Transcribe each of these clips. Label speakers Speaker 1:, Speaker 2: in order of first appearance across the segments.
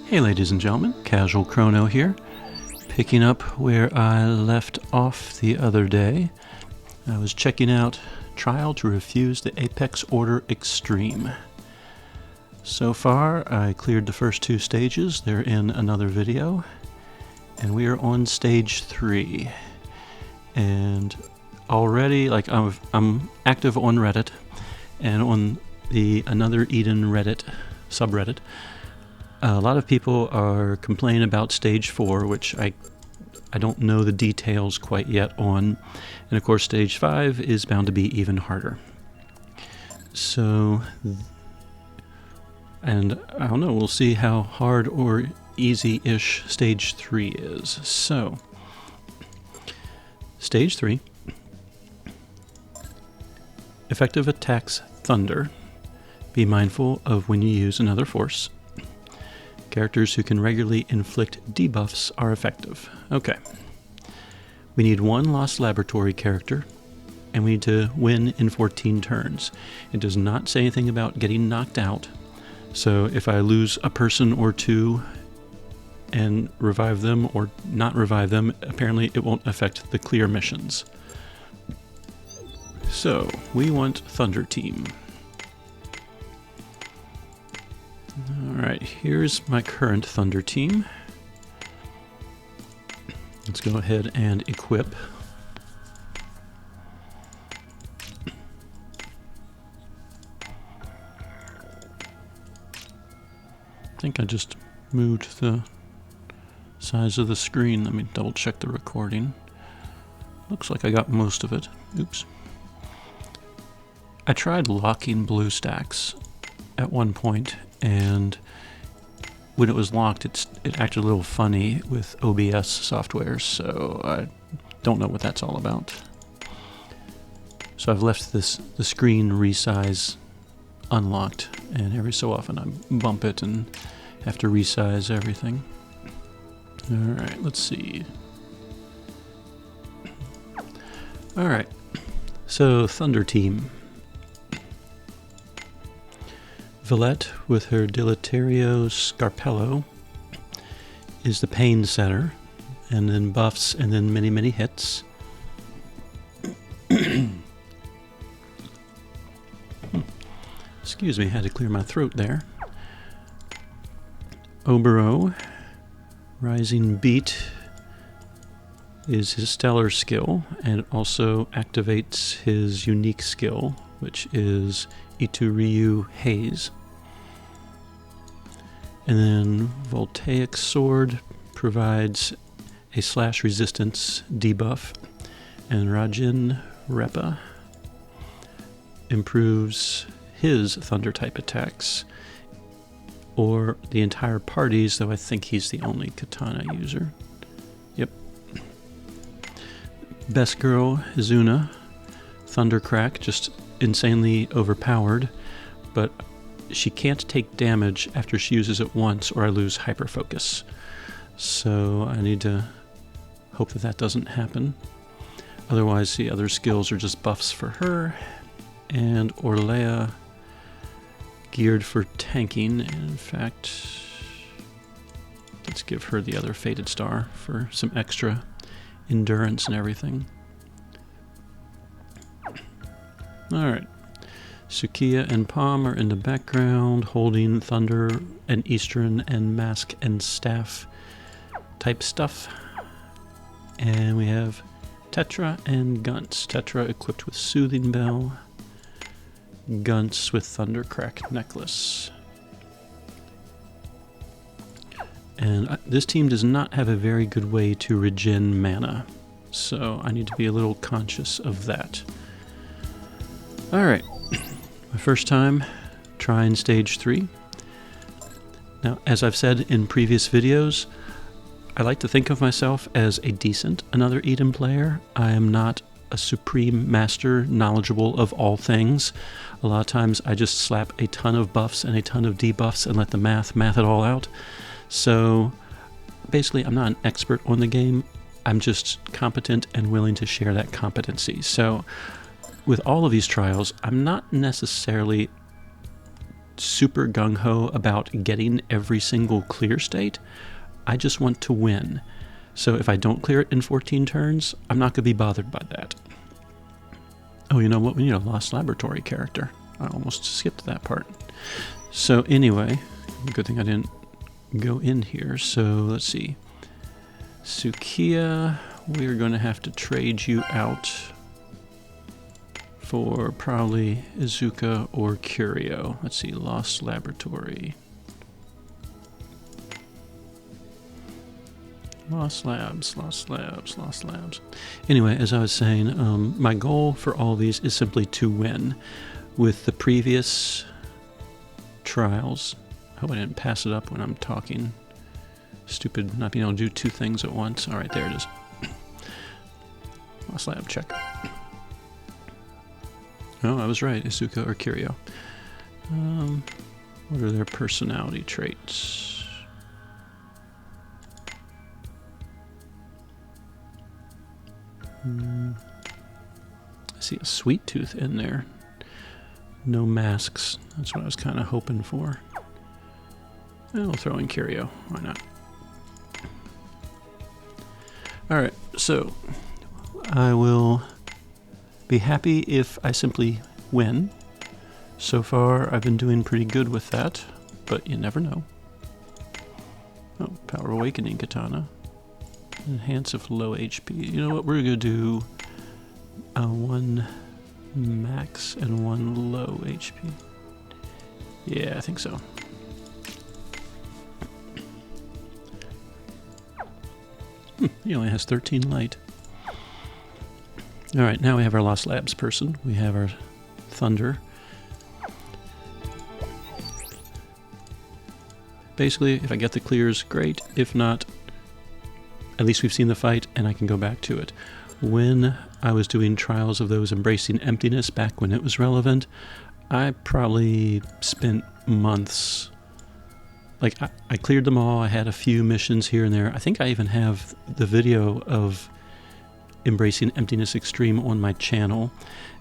Speaker 1: Hey ladies and gentlemen, Casual Chrono here, picking up where I left off the other day. I was checking out Trial to Refuse the Apex Order Extreme. So far, I cleared the first two stages. They're in another video. And we are on stage 3. And already, like, I'm active on Reddit, and on the Another Eden Reddit subreddit, a lot of people are complaining about stage 4, which I don't know the details quite yet on. And of course, stage 5 is bound to be even harder. So, and I don't know, we'll see how hard or easy-ish stage 3 is. So, stage 3, effective attacks thunder. Be mindful of when you use another force. Characters who can regularly inflict debuffs are effective. Okay. We need one Lost Laboratory character, and we need to win in 14 turns. It does not say anything about getting knocked out, so if I lose a person or two and revive them or not revive them, apparently it won't affect the clear missions. So, we want Thunder Team. Alright, here's my current Thunder Team. Let's go ahead and equip. I think I just moved the size of the screen. Let me double check the recording. Looks like I got most of it. Oops. I tried locking BlueStacks at one point, and when it was locked, it acted a little funny with OBS software, so I don't know what that's all about. So I've left the screen resize unlocked, and every so often I bump it and have to resize everything. Alright, let's see. Alright, so Thunder Team. Villette, with her Dilatario Scarpello, is the pain setter, and then buffs, and then many hits. Excuse me, had to clear my throat there. Obero, Rising Beat, is his stellar skill, and it also activates his unique skill, which is Ituryu Haze. And then Voltaic Sword provides a slash resistance debuff, and Rajin Repa improves his thunder type attacks, or the entire party's, though I think he's the only katana user. Yep. Best Girl Izuna, Thundercrack, just insanely overpowered, but she can't take damage after she uses it once or I lose hyperfocus. So I need to hope that that doesn't happen. Otherwise, the other skills are just buffs for her. And Orlea, geared for tanking. In fact, let's give her the other Fated Star for some extra endurance and everything. Alright, Sukiya and Palm are in the background, holding Thunder and Eastern and Mask and Staff type stuff. And we have Tetra and Gunts. Tetra equipped with Soothing Bell, Gunts with Thundercrack Necklace. And this team does not have a very good way to regen mana, so I need to be a little conscious of that. Alright, my first time trying stage 3. Now, as I've said in previous videos, I like to think of myself as a decent Another Eden player. I am not a supreme master knowledgeable of all things. A lot of times I just slap a ton of buffs and a ton of debuffs and let the math it all out. So basically I'm not an expert on the game. I'm just competent and willing to share that competency. So with all of these trials, I'm not necessarily super gung-ho about getting every single clear state. I just want to win. So if I don't clear it in 14 turns, I'm not going to be bothered by that. Oh, you know what? We need a Lost Laboratory character. I almost skipped that part. So anyway, good thing I didn't go in here. So let's see. Sukiya, we're going to have to trade you out for probably Izuka or Curio. Let's see, Lost Laboratory. Lost Labs, Lost Labs, Lost Labs. Anyway, as I was saying, my goal for all these is simply to win. With the previous trials, I hope I didn't pass it up when I'm talking. Stupid not being able to do two things at once. Alright, there it is. Lost Lab, check. Oh, I was right, Izuka or Curio. What are their personality traits? I see a sweet tooth in there. No masks. That's what I was kind of hoping for. I'll throw in Curio. Why not? Alright, so I will be happy if I simply win. So far, I've been doing pretty good with that, but you never know. Oh, Power Awakening Katana. Enhance if low HP. You know what? We're going to do one max and one low HP. Yeah, I think so. He only has 13 light. Alright, now we have our Lost Labs person. We have our Thunder. Basically, if I get the clears, great. If not, at least we've seen the fight, and I can go back to it. When I was doing trials of those Embracing Emptiness back when it was relevant, I probably spent months. Like, I cleared them all. I had a few missions here and there. I think I even have the video of Embracing Emptiness Extreme on my channel,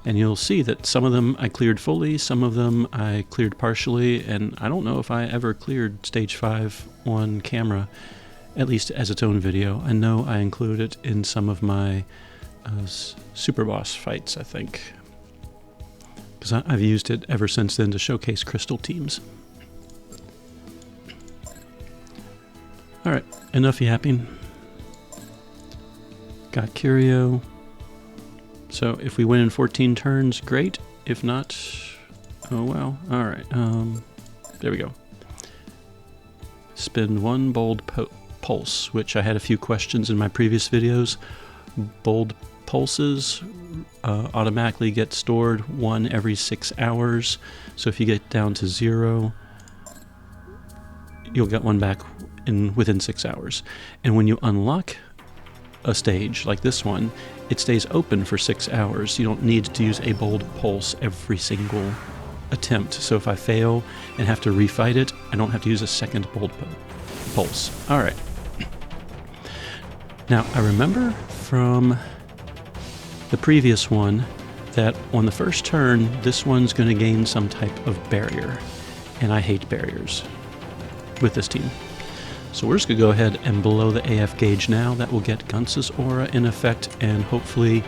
Speaker 1: and you'll see that some of them I cleared fully, some of them I cleared partially, and I don't know if I ever cleared Stage 5 on camera, at least as its own video. I know I included it in some of my Super Boss fights, I think, because I've used it ever since then to showcase crystal teams. Alright, enough yapping. Got Curio. So if we win in 14 turns, great. If not, oh well. Alright, there we go. Spend one bold pulse, which I had a few questions in my previous videos. Bold pulses automatically get stored one every 6 hours. So if you get down to 0, you'll get one back within 6 hours. And when you unlock a stage like this one, it stays open for 6 hours. You don't need to use a bold pulse every single attempt. So if I fail and have to refight it, I don't have to use a second bold pulse. Alright. Now, I remember from the previous one that on the first turn, this one's going to gain some type of barrier. And I hate barriers with this team. So we're just going to go ahead and blow the AF gauge now. That will get Gunce's aura in effect, and hopefully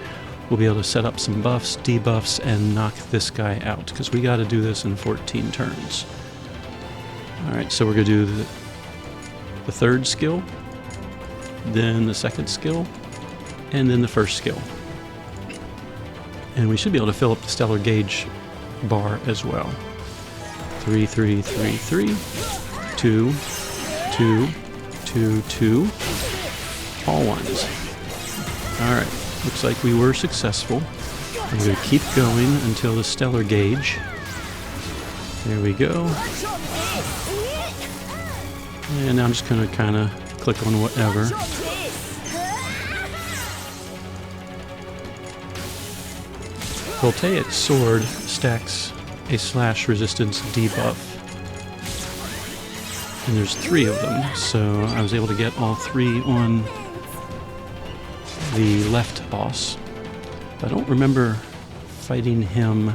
Speaker 1: we'll be able to set up some buffs, debuffs, and knock this guy out, because we got to do this in 14 turns. Alright, so we're going to do the third skill, then the second skill, and then the first skill. And we should be able to fill up the stellar gauge bar as well. 3, 3, 3, 3, 2, 2, 2, 2, all ones. Alright, looks like we were successful. I'm going to keep going until the stellar gauge. There we go. And now I'm just going to kind of click on whatever. Voltaic Sword stacks a slash resistance debuff. And there's 3 of them, so I was able to get all 3 on the left boss. I don't remember fighting him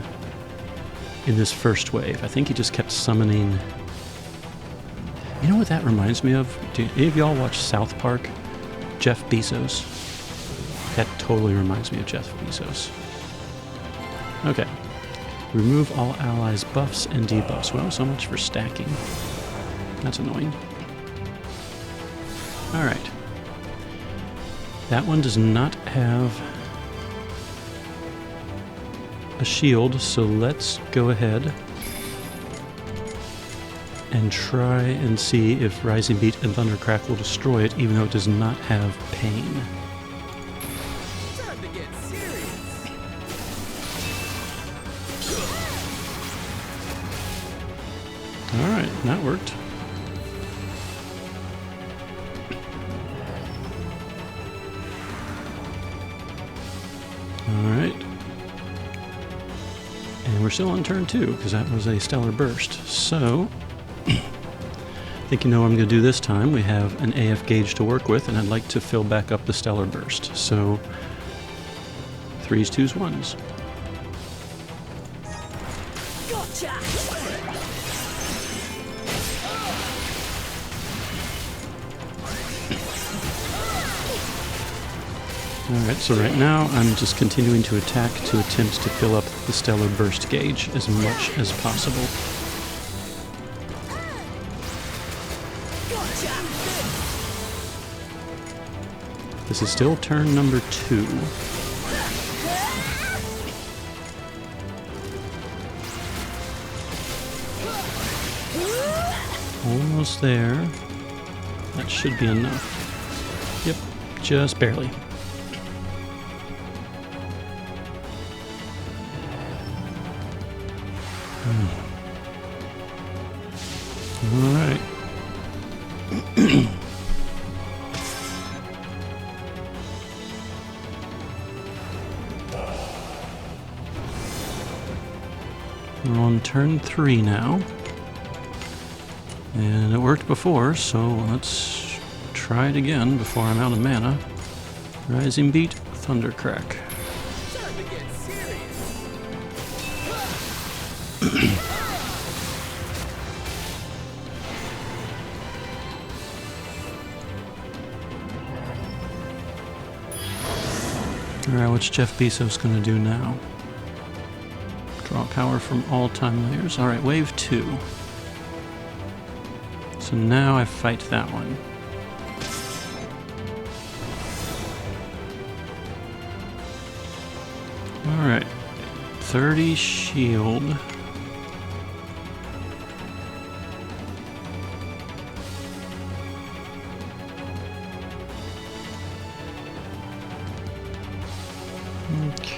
Speaker 1: in this first wave. I think he just kept summoning... You know what that reminds me of? Do any of y'all watch South Park? Jeff Bezos? That totally reminds me of Jeff Bezos. Okay. Remove all allies' buffs and debuffs. Well, so much for stacking. That's annoying. Alright. That one does not have a shield, so let's go ahead and try and see if Rising Beat and Thundercrack will destroy it, even though it does not have pain.
Speaker 2: Time to get serious.
Speaker 1: Alright, that worked. Alright. And we're still on turn 2, because that was a Stellar Burst. So, I think you know what I'm going to do this time. We have an AF gauge to work with, and I'd like to fill back up the Stellar Burst. So, 3s, 2s, 1s.
Speaker 2: Gotcha.
Speaker 1: Alright, so right now I'm just continuing to attack to attempt to fill up the Stellar Burst gauge as much as possible.
Speaker 2: Gotcha.
Speaker 1: This is still turn number 2. Almost there. That should be enough. Yep, just barely. Alright. We're on turn 3 now. And it worked before, so let's try it again before I'm out of mana. Rising Beat, Thundercrack.
Speaker 2: Time to get serious.
Speaker 1: Alright, what's Jeff Bezos gonna do now? Draw power from all time layers. Alright, wave 2. So now I fight that one. Alright. 30 shield.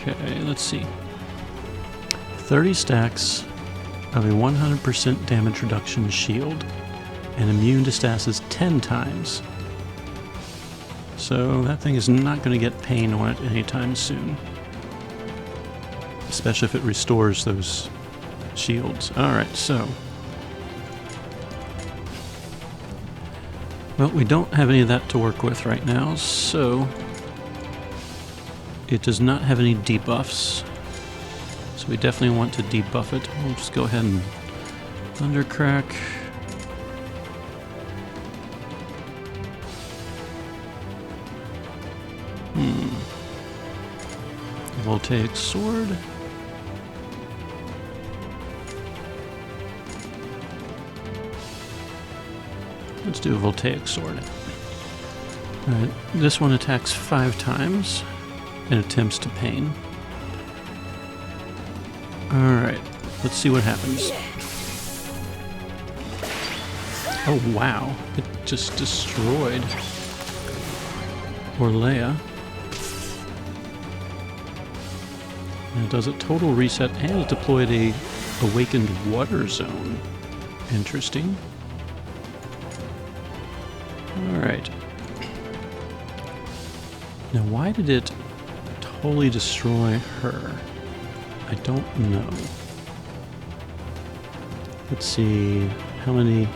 Speaker 1: Okay, let's see. 30 stacks of a 100% damage reduction shield and immune to stasis 10 times. So that thing is not going to get pain on it anytime soon. Especially if it restores those shields. Alright, so. Well, we don't have any of that to work with right now, so it does not have any debuffs. So we definitely want to debuff it. We'll just go ahead and Thundercrack. Voltaic Sword. Let's do a Voltaic Sword. Alright, this one attacks 5 times and attempts to pain. Alright, let's see what happens. Oh wow, it just destroyed Orlea. And it does a total reset and it deployed a awakened water zone. Interesting. Alright. Now why did it totally destroy her? I don't know. Let's see, how many...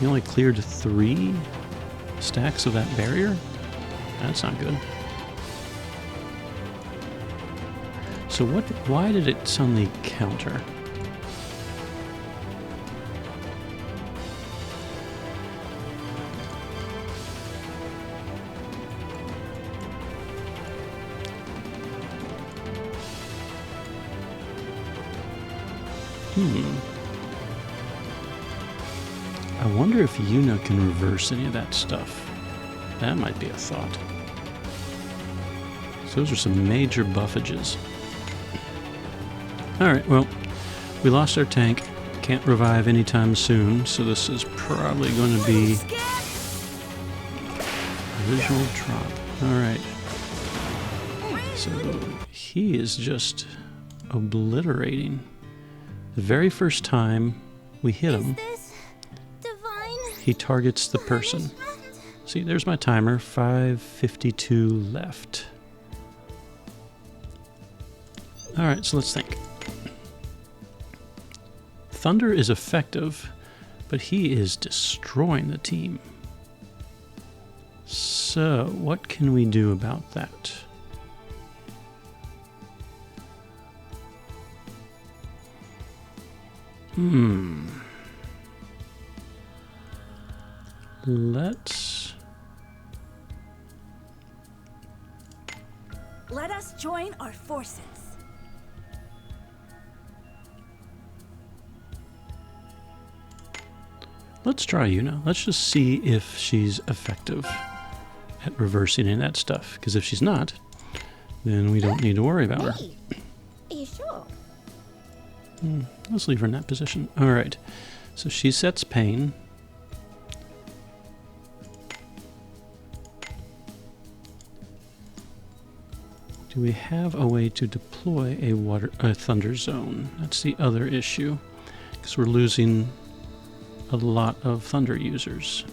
Speaker 1: You only cleared 3 stacks of that barrier? That's not good. So why did it suddenly counter? I wonder if Yuna can reverse any of that stuff. That might be a thought. So those are some major buffages. Alright, well, we lost our tank. Can't revive anytime soon, so this is probably going to be visual drop. Alright. So he is just obliterating. The very first time we hit him, he targets the person. See, there's my timer, 5:52 left. Alright, so let's think. Thunder is effective, but he is destroying the team. So, what can we do about that?
Speaker 3: Let us join our forces.
Speaker 1: Let's try Yuna. Let's just see if she's effective at reversing any of that stuff. Because if she's not, then we don't need to worry about her.
Speaker 3: Hey, are you sure?
Speaker 1: Let's leave her in that position. Alright, so she sets pain. Do we have a way to deploy a thunder zone? That's the other issue, because we're losing a lot of thunder users.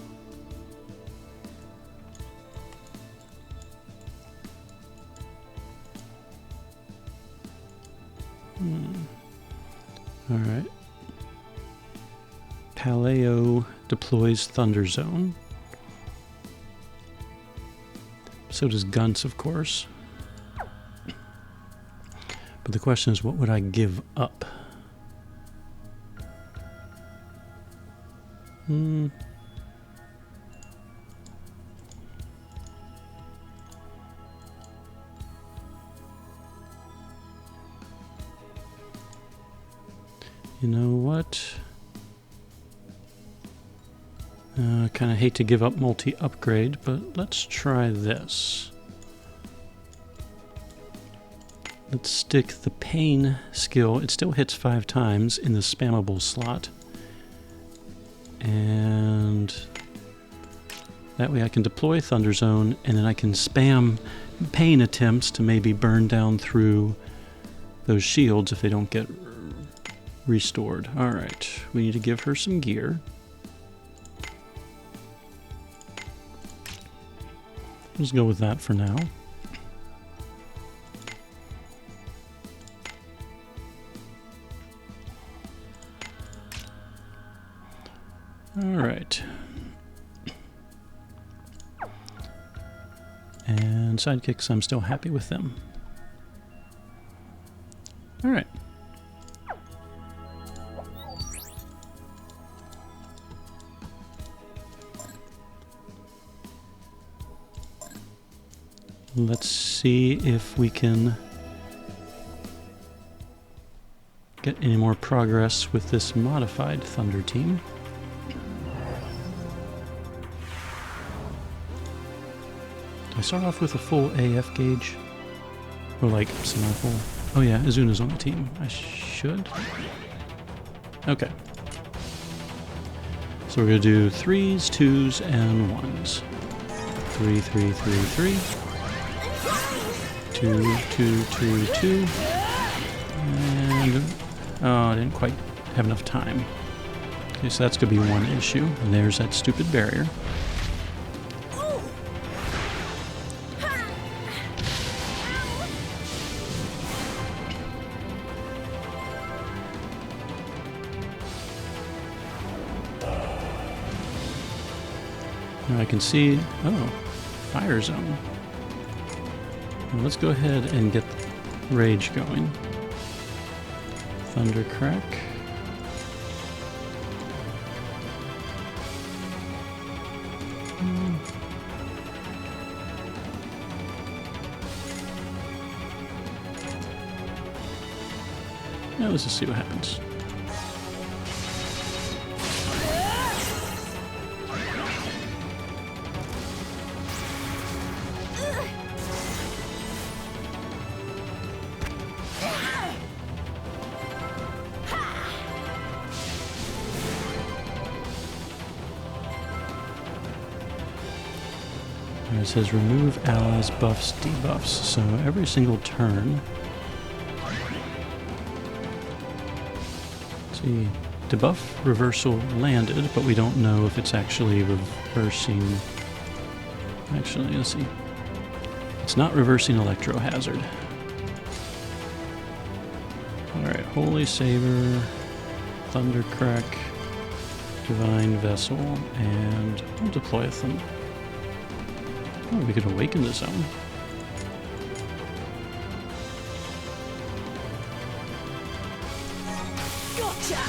Speaker 1: Alright. Paleo deploys Thunder Zone. So does Gunts, of course. But the question is, what would I give up? You know what? I kind of hate to give up multi-upgrade, but let's try this. Let's stick the pain skill. It still hits 5 times in the spammable slot. And that way I can deploy Thunder Zone, and then I can spam pain attempts to maybe burn down through those shields if they don't get restored. Alright, we need to give her some gear. Let's go with that for now. Alright. And sidekicks, I'm still happy with them. Alright. Let's see if we can get any more progress with this modified Thunder team. Do I start off with a full AF gauge? Or like semi-full? Oh yeah, Azuna's on the team. I should. Okay. So we're going to do 3s, 2s, and 1s. 3, 3, 3, 3. 2, 2, 2, 2. And... oh, I didn't quite have enough time. Okay, so that's going to be one issue. And there's that stupid barrier. Now I can see, oh, fire zone. Well, let's go ahead and get rage going. Thundercrack. Now let's just see what happens. It says remove allies, buffs, debuffs. So every single turn. Let's see, debuff reversal landed, but we don't know if it's actually reversing. Actually, let's see. It's not reversing Electro Hazard. Alright, Holy Saber, Thundercrack, Divine Vessel, and we'll deploy a Thunder. Oh, we could awaken the zone.
Speaker 2: Gotcha!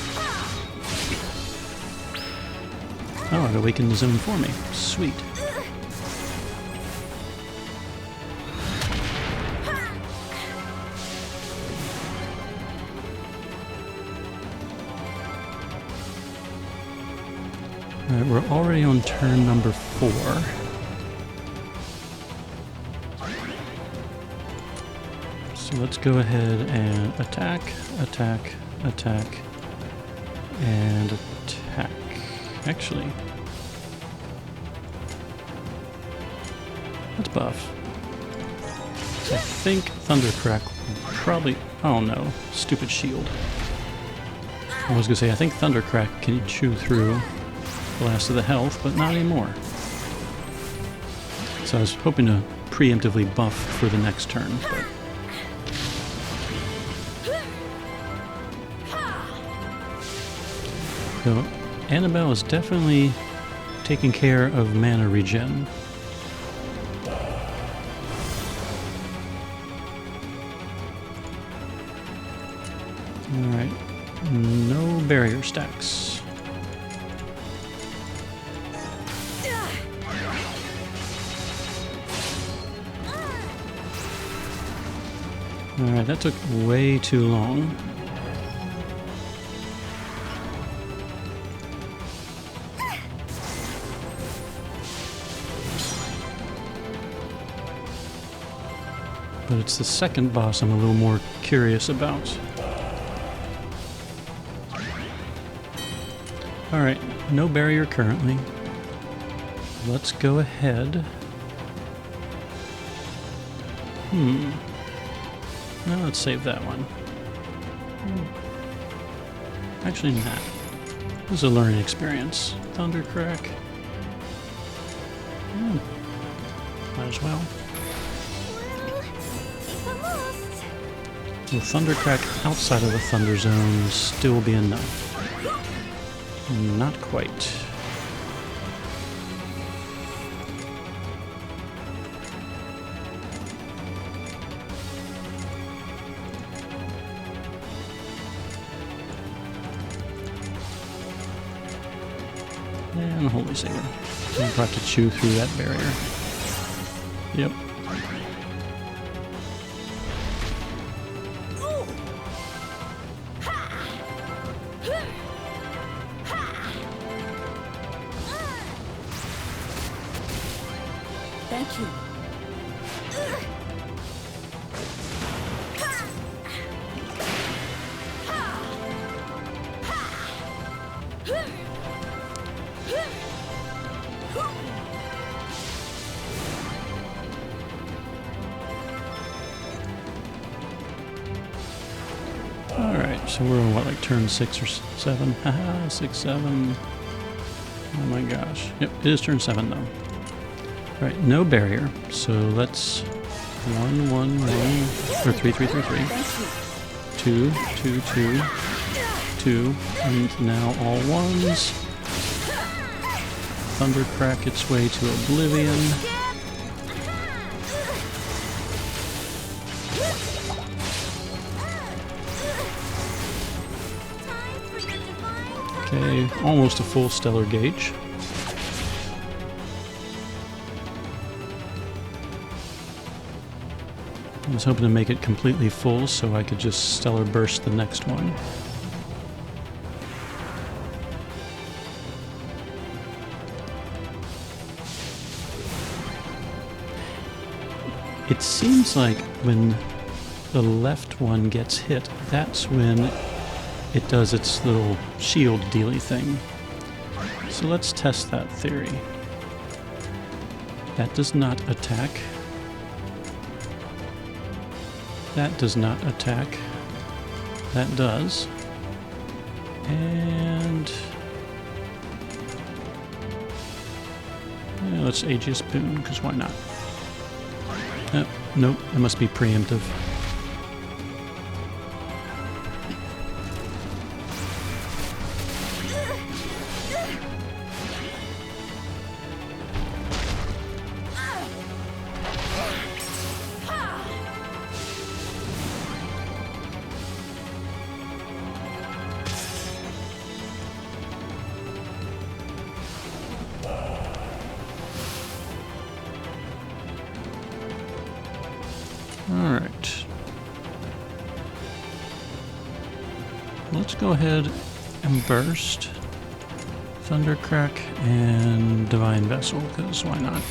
Speaker 1: Oh, it awakened the zone for me. Sweet. Alright, we're already on turn number 4. So let's go ahead and attack, attack, attack, and attack. Actually, let's buff. So I think Thundercrack will probably... Oh no, stupid shield. I was going to say, I think Thundercrack can chew through the last of the health, but not anymore. So I was hoping to preemptively buff for the next turn, but... So, Annabelle is definitely taking care of mana regen. Alright, no barrier stacks. Alright, that took way too long. But it's the second boss I'm a little more curious about. Alright, no barrier currently. Let's go ahead. Now let's save that one. Actually, not. This is a learning experience. Thundercrack. Might as well. Will Thundercrack outside of the Thunder Zone still be enough? Not quite. And Holy Saber. We'll have to chew through that barrier. Yep.
Speaker 3: Thank you.
Speaker 1: Alright, so we're on what, like turn 6 or 7? Haha, 6, 7. Oh my gosh. Yep, it is turn 7 though. Alright, no barrier, so let's 1, 1, 1, or 3, 3, 3, 3. 2, 2, 2, 2, and now all ones. Thundercrack its way to oblivion. Okay, almost a full stellar gauge. I was hoping to make it completely full so I could just stellar burst the next one. It seems like when the left one gets hit, that's when it does its little shield dealy thing. So let's test that theory. That does not attack. That does not attack. That does. And yeah, let's Aegis Boon, because why not? Nope, it must be preemptive. Alright. Let's go ahead and burst Thundercrack and Divine Vessel, because why not?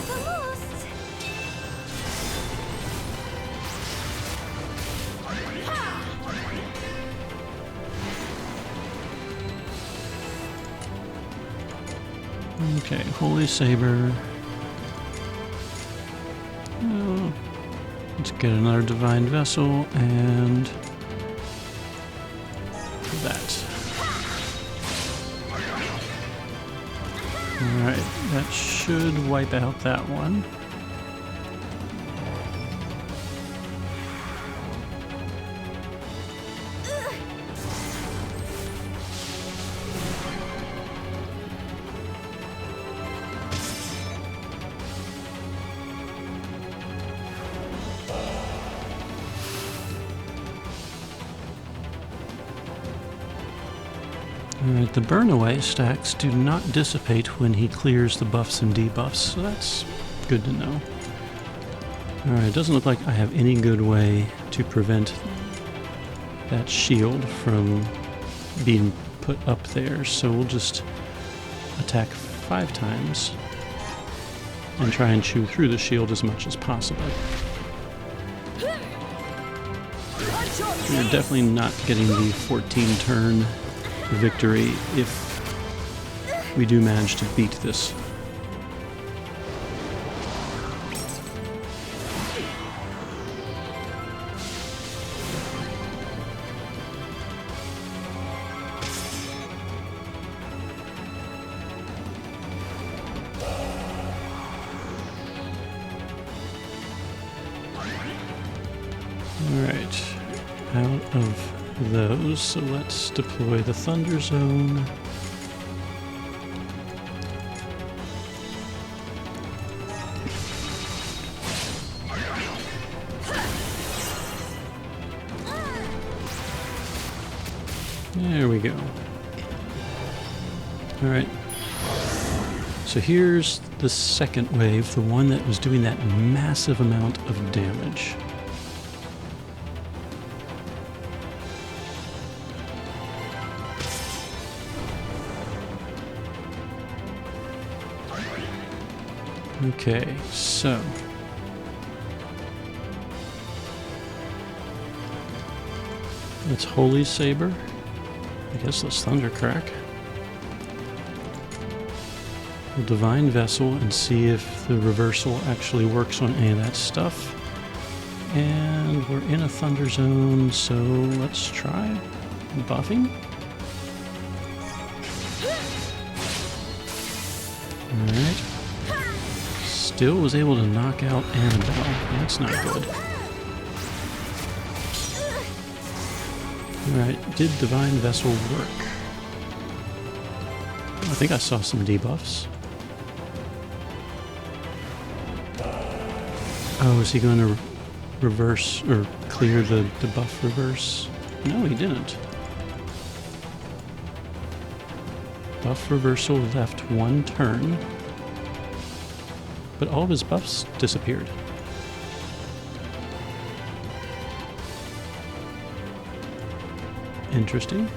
Speaker 3: Well, almost.
Speaker 1: Okay, Holy Saber. Let's get another Divine Vessel and that. Alright, that should wipe out that one. Alright, the burn away stacks do not dissipate when he clears the buffs and debuffs, so that's good to know. Alright, it doesn't look like I have any good way to prevent that shield from being put up there, so we'll just attack 5 times and try and chew through the shield as much as possible. We're definitely not getting the 14 turn victory if we do manage to beat this. Alright, out of those, so let's deploy the Thunder Zone. There we go. Alright. So here's the second wave, the one that was doing that massive amount of damage. Okay, so let's Holy Saber. I guess let's Thundercrack. We'll Divine Vessel and see if the reversal actually works on any of that stuff. And we're in a Thunder Zone, so let's try buffing. Alright. Still was able to knock out Annabelle. That's not good. Alright, did Divine Vessel work? I think I saw some debuffs. Oh, is he going to reverse or clear the debuff reverse? No, he didn't. buff reversal left 1 turn, but all of his buffs disappeared. Interesting.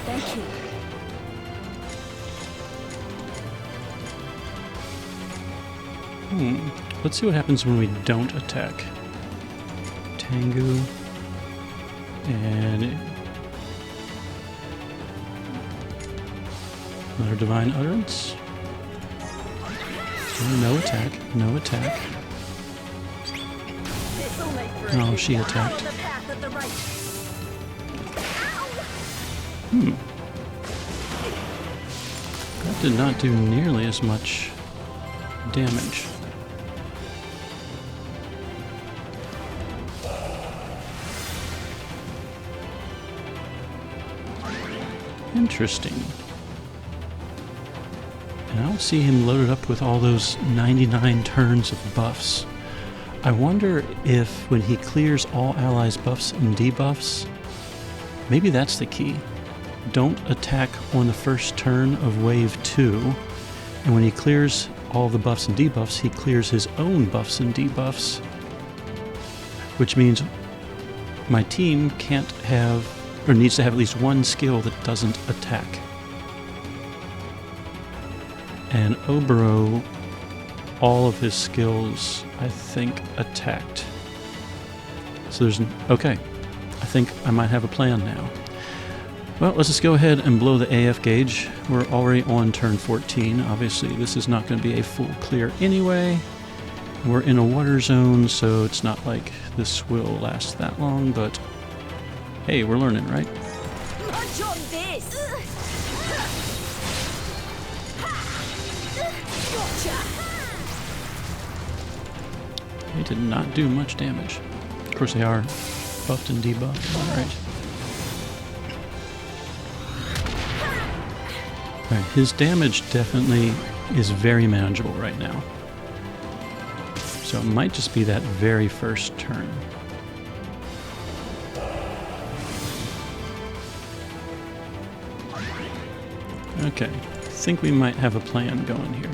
Speaker 3: Thank you.
Speaker 1: Let's see what happens when we don't attack. Tengu. And another Divine Utterance. No attack. No attack.
Speaker 3: This'll make for a
Speaker 1: Oh,
Speaker 3: good
Speaker 1: she
Speaker 3: follow
Speaker 1: attacked.
Speaker 3: the path of the right.
Speaker 1: That did not do nearly as much damage. Interesting. And I don't see him loaded up with all those 99 turns of buffs. I wonder if when he clears all allies' buffs and debuffs, maybe that's the key. Don't attack on the first turn of wave 2, and when he clears all the buffs and debuffs, he clears his own buffs and debuffs, which means my team can't have, or needs to have at least one skill that doesn't attack. And Obero, all of his skills, I think, attacked. So there's, okay, I think I might have a plan now. Well, let's just go ahead and blow the AF gauge. We're already on turn 14. Obviously, this is not going to be a full clear anyway. We're in a water zone, so it's not like this will last that long, but hey, we're learning, right?
Speaker 3: Munch on this! Gotcha!
Speaker 1: They did not do much damage. Of course, they are buffed and debuffed. Alright. Alright, his damage definitely is very manageable right now. So it might just be that very first turn. Okay, I think we might have a plan going here.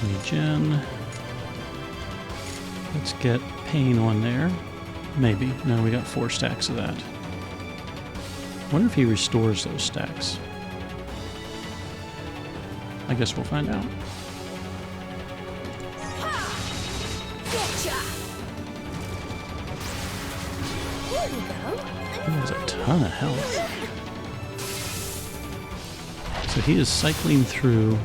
Speaker 1: Regen. Let's get Pain on there. Maybe. No, we got 4 stacks of that. Wonder if he restores those stacks. I guess we'll find out.
Speaker 3: Gotcha! There we go.
Speaker 1: He has a ton of health. So he is cycling through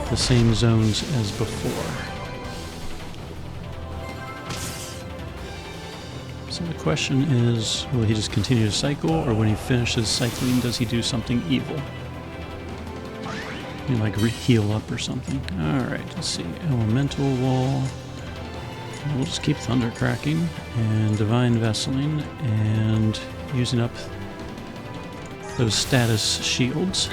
Speaker 1: the same zones as before. So the question is, will he just continue to cycle, or when he finishes cycling, does he do something evil? Maybe like heal up or something. Alright, let's see. Elemental Wall. We'll just keep Thunder Cracking and Divine Vesseling and using up those status shields.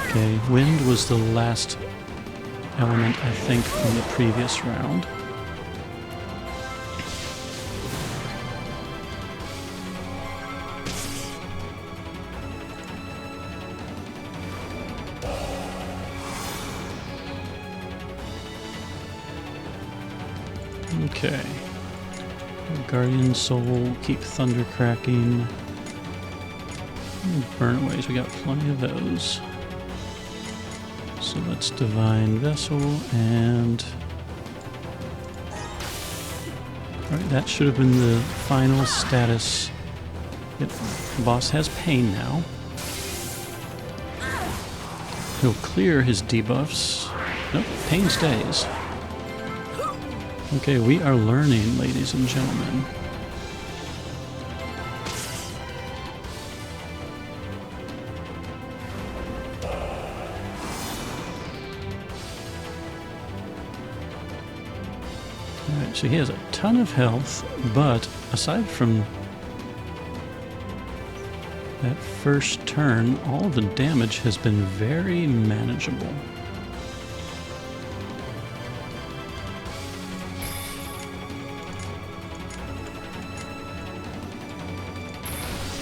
Speaker 1: Okay, Wind was the last element, I think, from the previous round. Okay. Guardian Soul, keep Thunder Cracking. Burnaways, we got plenty of those. So let's Divine Vessel and... Alright, that should have been the final status. Yep, the boss has Pain now. He'll clear his debuffs. Nope, Pain stays. Okay, we are learning, ladies and gentlemen. Alright, Alright, so he has a ton of health, but aside from that first turn, all the damage has been very manageable.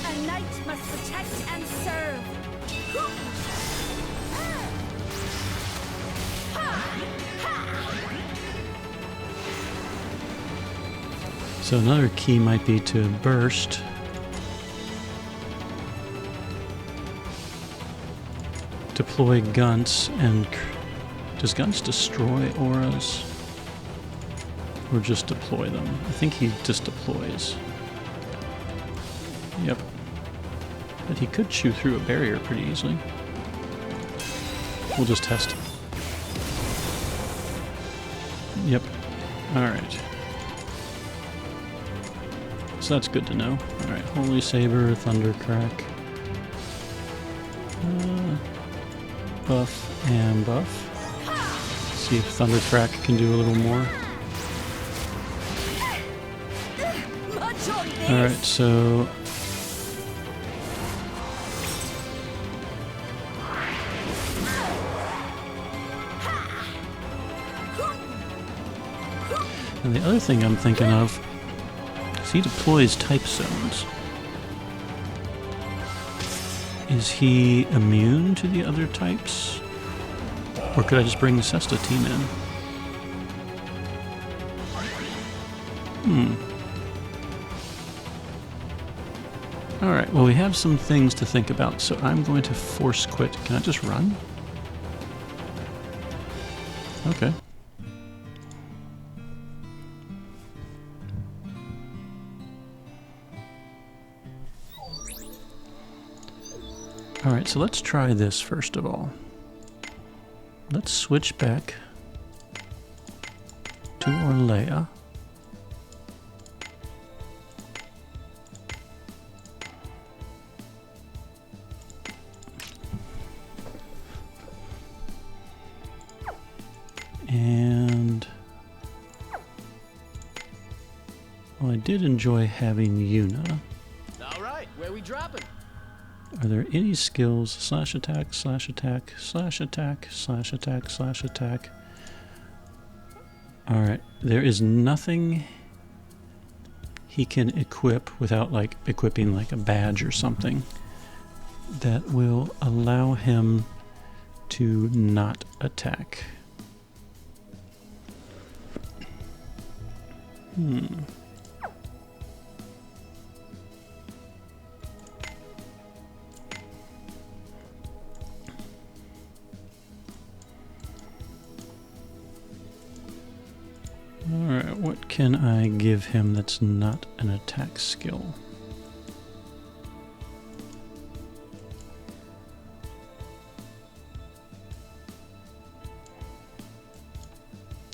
Speaker 3: A knight must protect and serve.
Speaker 1: So another key might be to burst. Deploy Gunts, and does Gunts destroy auras? Or just deploy them? I think he just deploys. Yep. But he could chew through a barrier pretty easily. We'll just test it. Yep. Alright. So that's good to know. Alright, Holy Saber, Thundercrack. Buff and buff. See if Thundercrack can do a little more. Alright, so... And the other thing I'm thinking of is he deploys type zones. Is he immune to the other types? Or could I just bring the Cesta team in? Alright, well we have some things to think about, so I'm going to force quit. Can I just run? Okay. Alright, so let's try this first of all. Let's switch back to Orlea. And well, I did enjoy having Yuna.
Speaker 2: Alright, where we dropping?
Speaker 1: Are there any skills? Slash attack, slash attack, slash attack, slash attack, slash attack. Alright, there is nothing he can equip without like equipping like a badge or something that will allow him to not attack. Alright, what can I give him that's not an attack skill?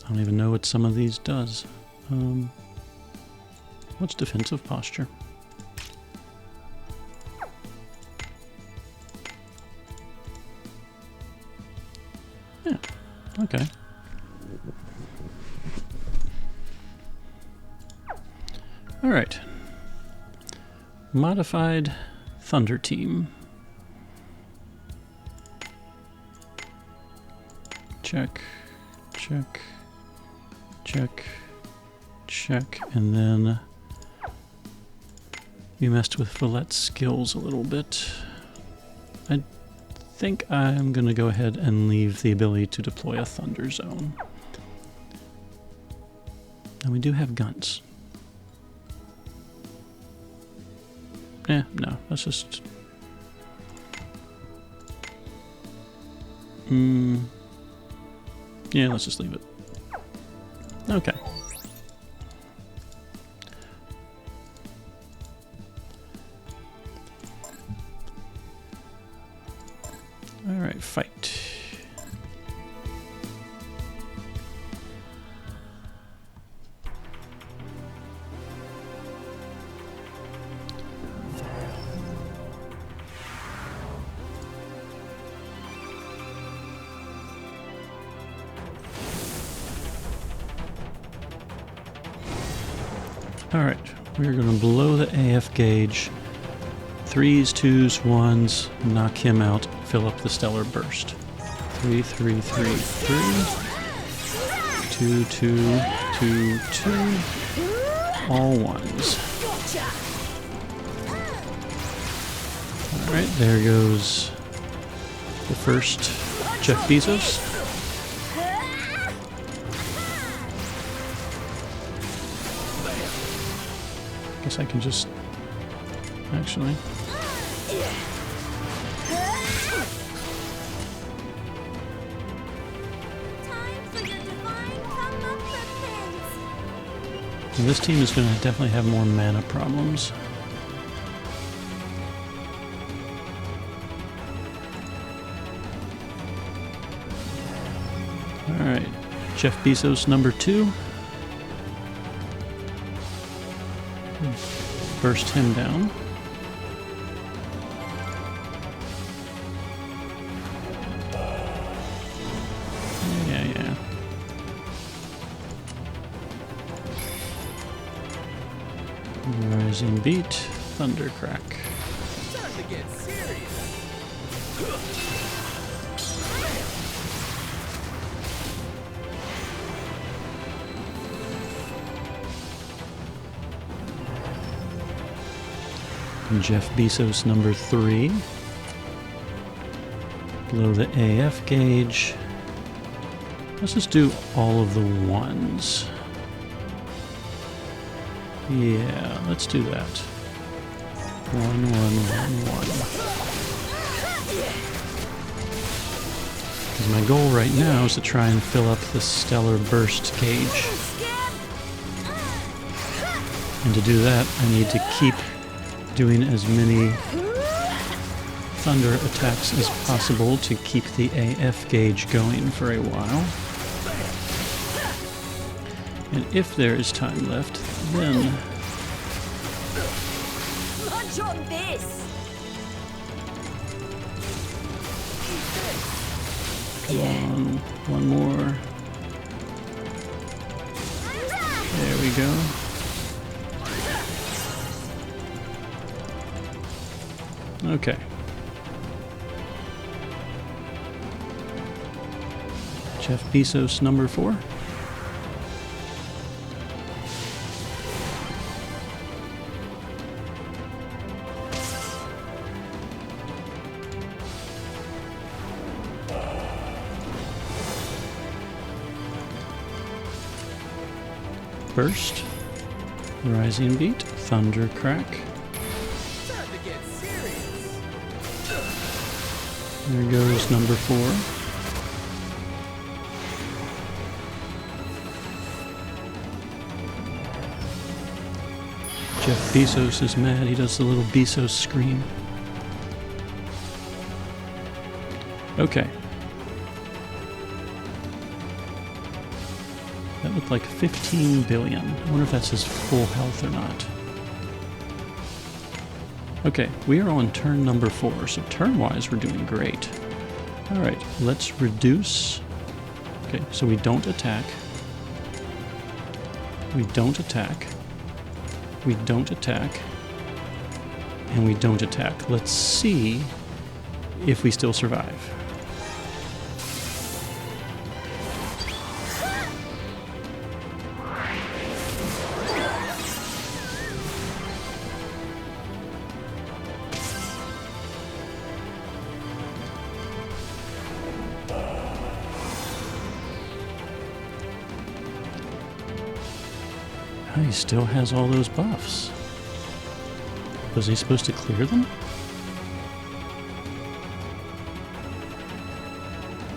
Speaker 1: I don't even know what some of these does. What's defensive posture? Yeah, okay. Alright. Modified Thunder Team. Check, check, check, check, and then we messed with Villette's skills a little bit. I think I'm going to go ahead and leave the ability to deploy a Thunder Zone. And we do have guns. No, let's just... Yeah, let's just leave it. Okay. Alright, fight. Alright, we're going to blow the AF gauge. 3s, 2s, 1s, knock him out, fill up the stellar burst. 3, 3, 3, 3. 2, 2, 2, 2. All 1s. Alright, there goes the first Jeff Bezos. Guess I can just... actually... This team is going to definitely have more mana problems. Alright, Jeff Bezos number 2. Burst him down. Yeah. Rising beat, thunder crack.
Speaker 2: Time to get serious.
Speaker 1: Jeff Bezos number 3. Blow the AF gauge. Let's just do all of the 1s. Yeah, let's do that. 1, 1, 1, 1. 'Cause my goal right now is to try and fill up the stellar burst gauge. And to do that, I need to keep doing as many thunder attacks as possible to keep the AF gauge going for a while. And if there is time left, then...
Speaker 3: Munch on this!
Speaker 1: Come on, one more. There we go. Okay. Jeff Bezos number 4. Burst, rising beat, thunder crack.
Speaker 2: Time to get serious.
Speaker 1: There goes number 4. Jeff Bezos is mad. He does the little Bezos scream. Okay. That looked like 15 billion. I wonder if that's his full health or not. Okay, we are on turn number 4, so turn-wise we're doing great. Alright, let's reduce... Okay, so we don't attack. We don't attack. We don't attack. And we don't attack. Let's see if we still survive. He still has all those buffs. Was he supposed to clear them?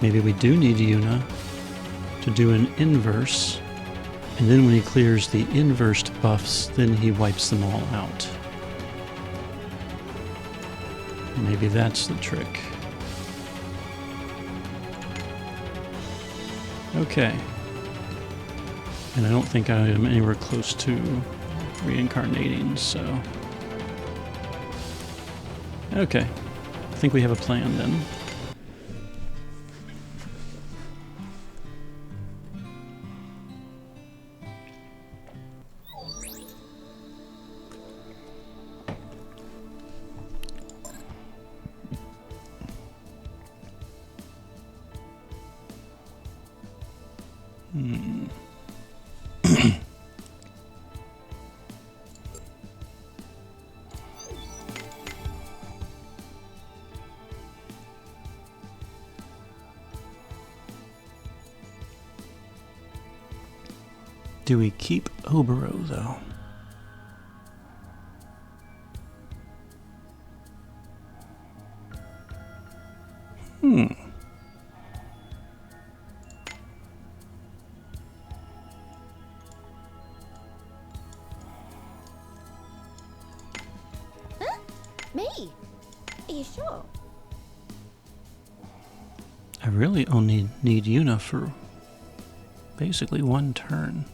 Speaker 1: Maybe we do need Yuna to do an inverse, and then when he clears the inversed buffs, then he wipes them all out. Maybe that's the trick. Okay. And I don't think I am anywhere close to reincarnating, so... Okay. I think we have a plan then. Do we keep Obero, though?
Speaker 3: Me? Are you sure?
Speaker 1: I really only need Yuna for basically one turn.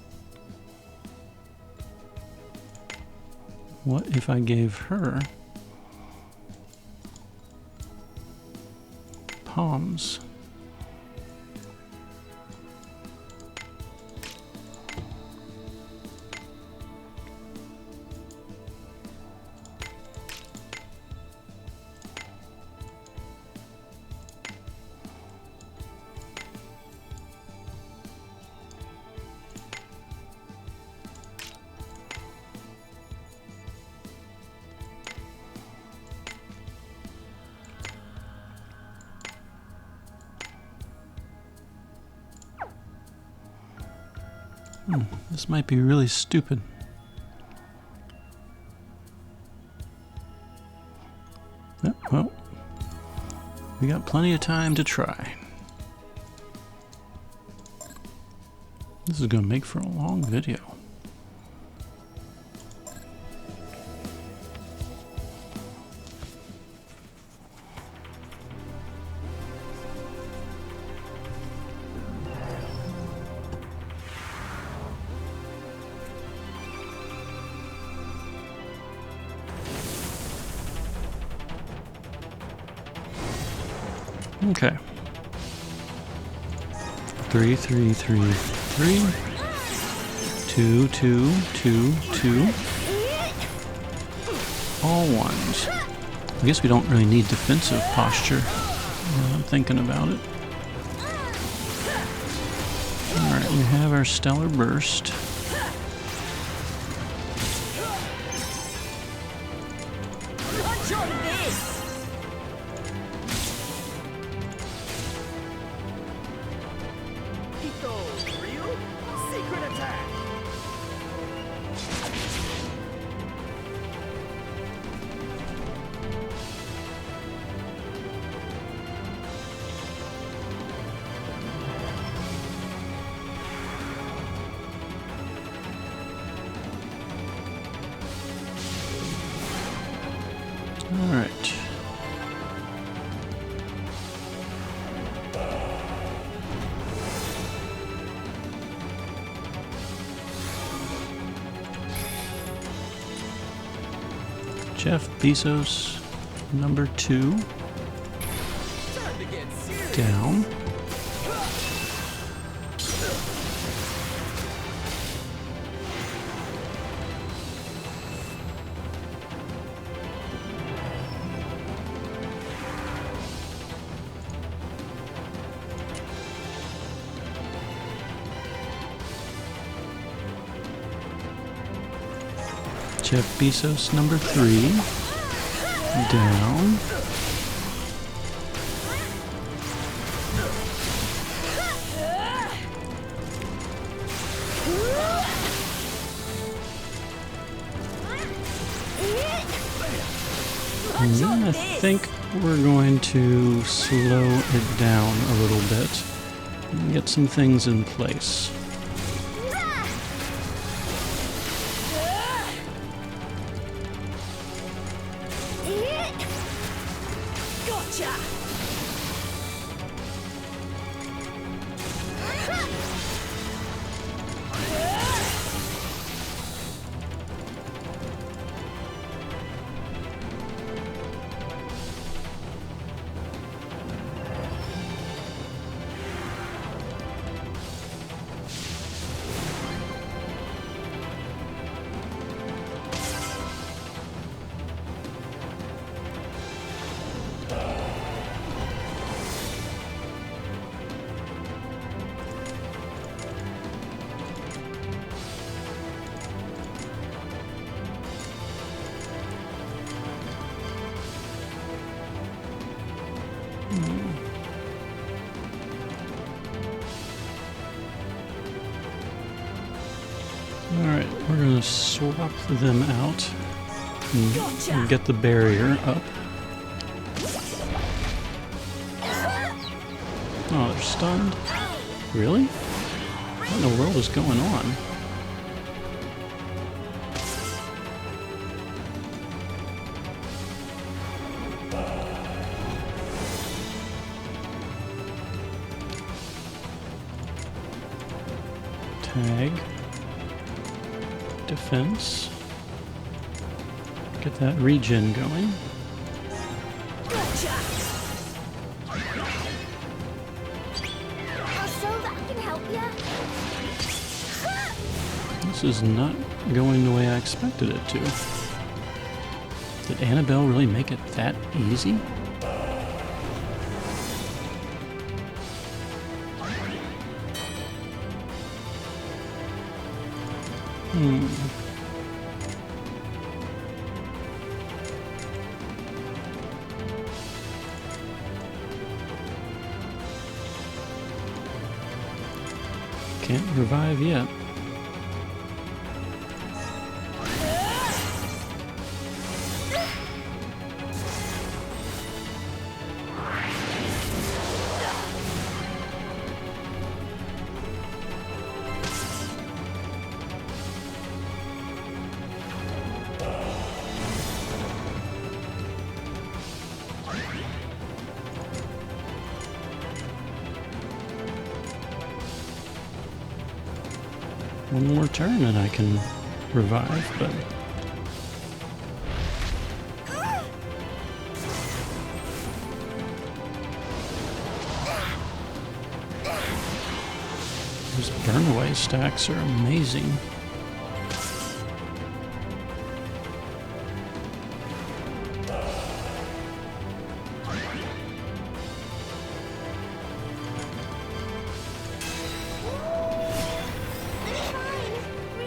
Speaker 1: What if I gave her palms? This might be really stupid. Yeah, well, we got plenty of time to try. This is gonna make for a long video. Okay. 3, 3, 3, 3. 2, 2, 2, 2. All ones. I guess we don't really need defensive posture. I'm thinking about it. Alright, we have our Stellar Burst.
Speaker 3: Punch on this!
Speaker 2: Real? Secret attack!
Speaker 1: Alright. Jeff Bezos, number 2,
Speaker 2: Time to get serious!
Speaker 1: down. Jeff Bezos, number 3, down. And then I think we're going to slow it down a little bit and get some things in place.
Speaker 3: Gotcha!
Speaker 1: swap them out and get the barrier up. Oh, they're stunned. Really? What in the world is going on? Tag. Defense. Get that regen going.
Speaker 3: Gotcha. So that can help you.
Speaker 1: This is not going the way I expected it to. Did Annabelle really make it that easy? Can't revive yet. One more turn and I can revive, but those burn away stacks are amazing.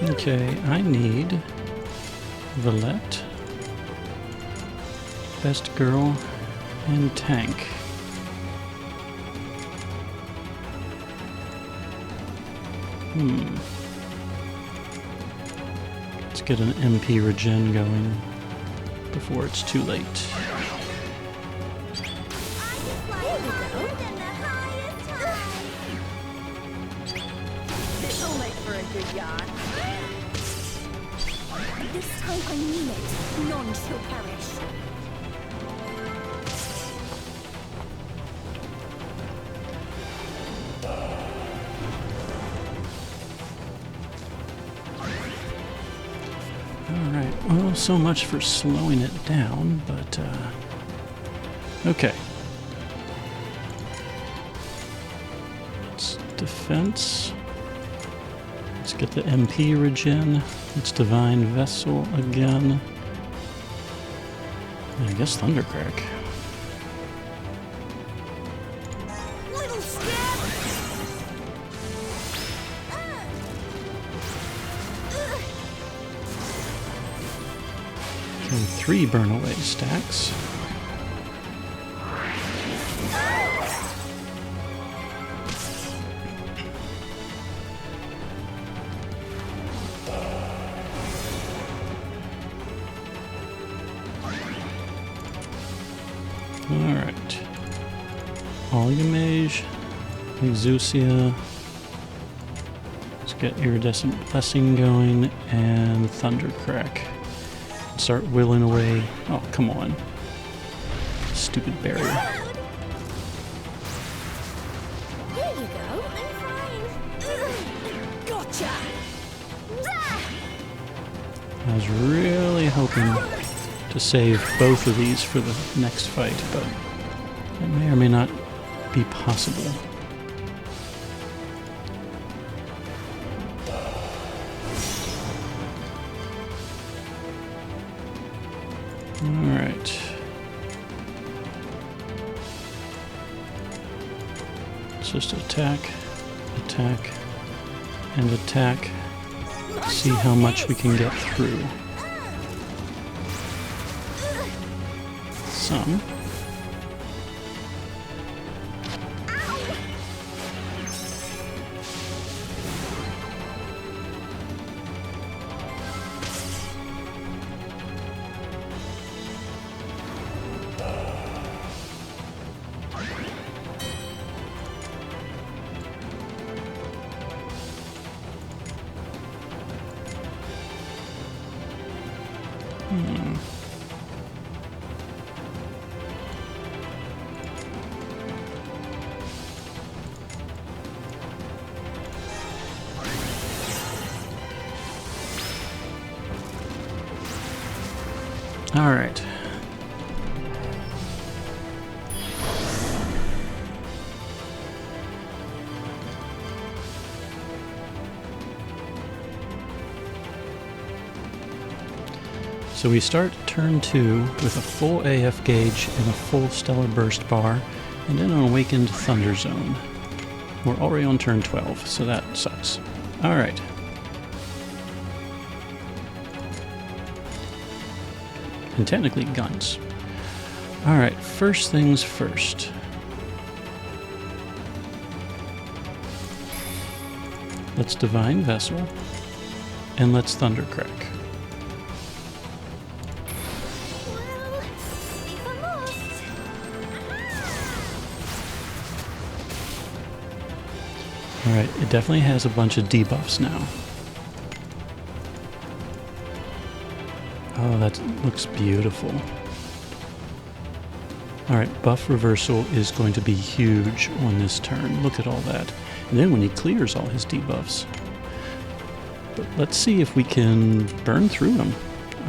Speaker 1: Okay, I need Valette, Best Girl, and Tank. Let's get an MP regen going before it's too late.
Speaker 3: This'll make for a good yarn. This time I mean it. None shall perish.
Speaker 1: Alright, well, so much for slowing it down, but, okay. It's defense. Let's get the MP regen. It's Divine Vessel again. And I guess Thundercrack.
Speaker 3: Little step.
Speaker 1: Okay, 3 burn away stacks. Alright. Olymage, Exousia. Let's get Iridescent Blessing going and Thundercrack. Start whittling away. Oh, come on. Stupid barrier.
Speaker 3: Here you go. I'm fine. Gotcha.
Speaker 1: I was really hoping to save both of these for the next fight, but it may or may not be possible. Alright. Let's just attack, attack, and attack. See how much we can get through. Some. All right. So we start turn 2 with a full AF gauge and a full Stellar Burst bar, and then an Awakened Thunder Zone. We're already on turn 12, so that sucks. Alright. And technically guns. Alright, first things first. Let's Divine Vessel, and let's Thundercrack. Alright, it definitely has a bunch of debuffs now. Oh, that looks beautiful. Alright, buff reversal is going to be huge on this turn. Look at all that. And then when he clears all his debuffs. But let's see if we can burn through them.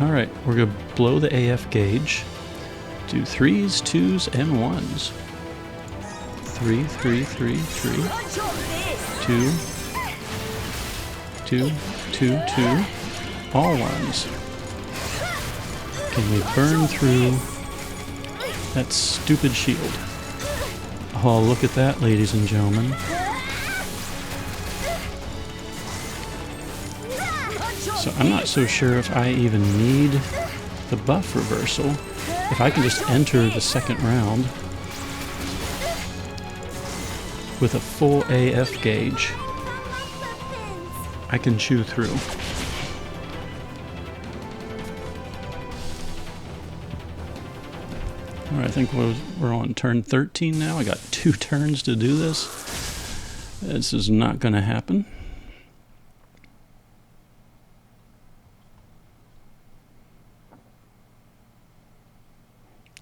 Speaker 1: Alright, we're going to blow the AF gauge. Do 3s, 2s, and 1s. 3, 3, 3, 3. 2, 2, 2, 2, all ones. Can we burn through that stupid shield? Oh, look at that, ladies and gentlemen. So I'm not so sure if I even need the buff reversal. If I can just enter the second round with a full AF gauge, I can chew through. Alright, I think we're on turn 13 now. I got 2 turns to do this. This is not going to happen.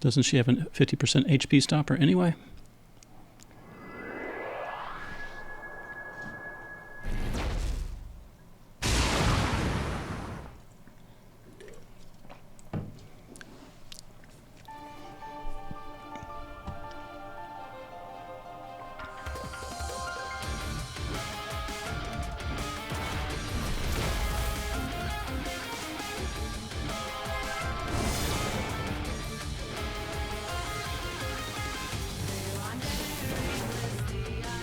Speaker 1: Doesn't she have a 50% HP stopper anyway?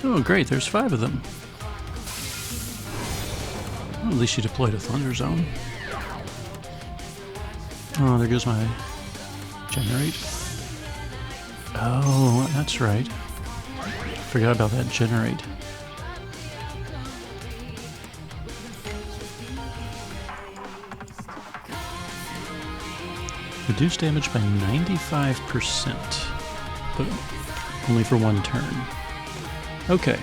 Speaker 1: Oh great, there's 5 of them. Well, at least she deployed a Thunder Zone. Oh, there goes my generate. Oh, that's right. Forgot about that generate. Reduce damage by 95%, but only for 1 turn. Okay.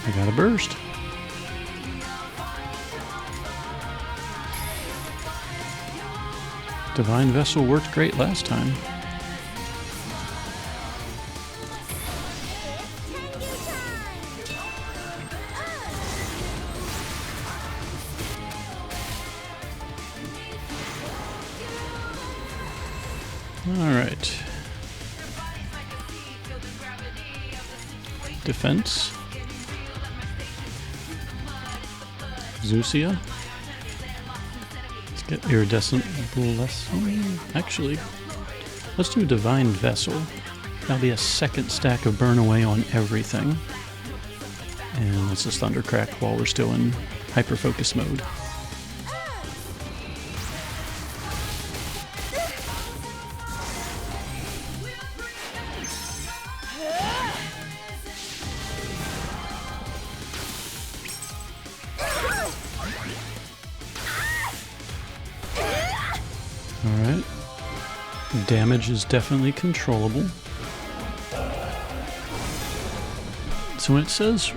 Speaker 1: I got a burst. Divine Vessel worked great last time. All right. Defense. Zeusia. Let's get Iridescent Blessing. Actually, let's do Divine Vessel. That'll be a second stack of burn away on everything. And let's just Thundercrack while we're still in hyper focus mode. Alright. Damage is definitely controllable. So when it says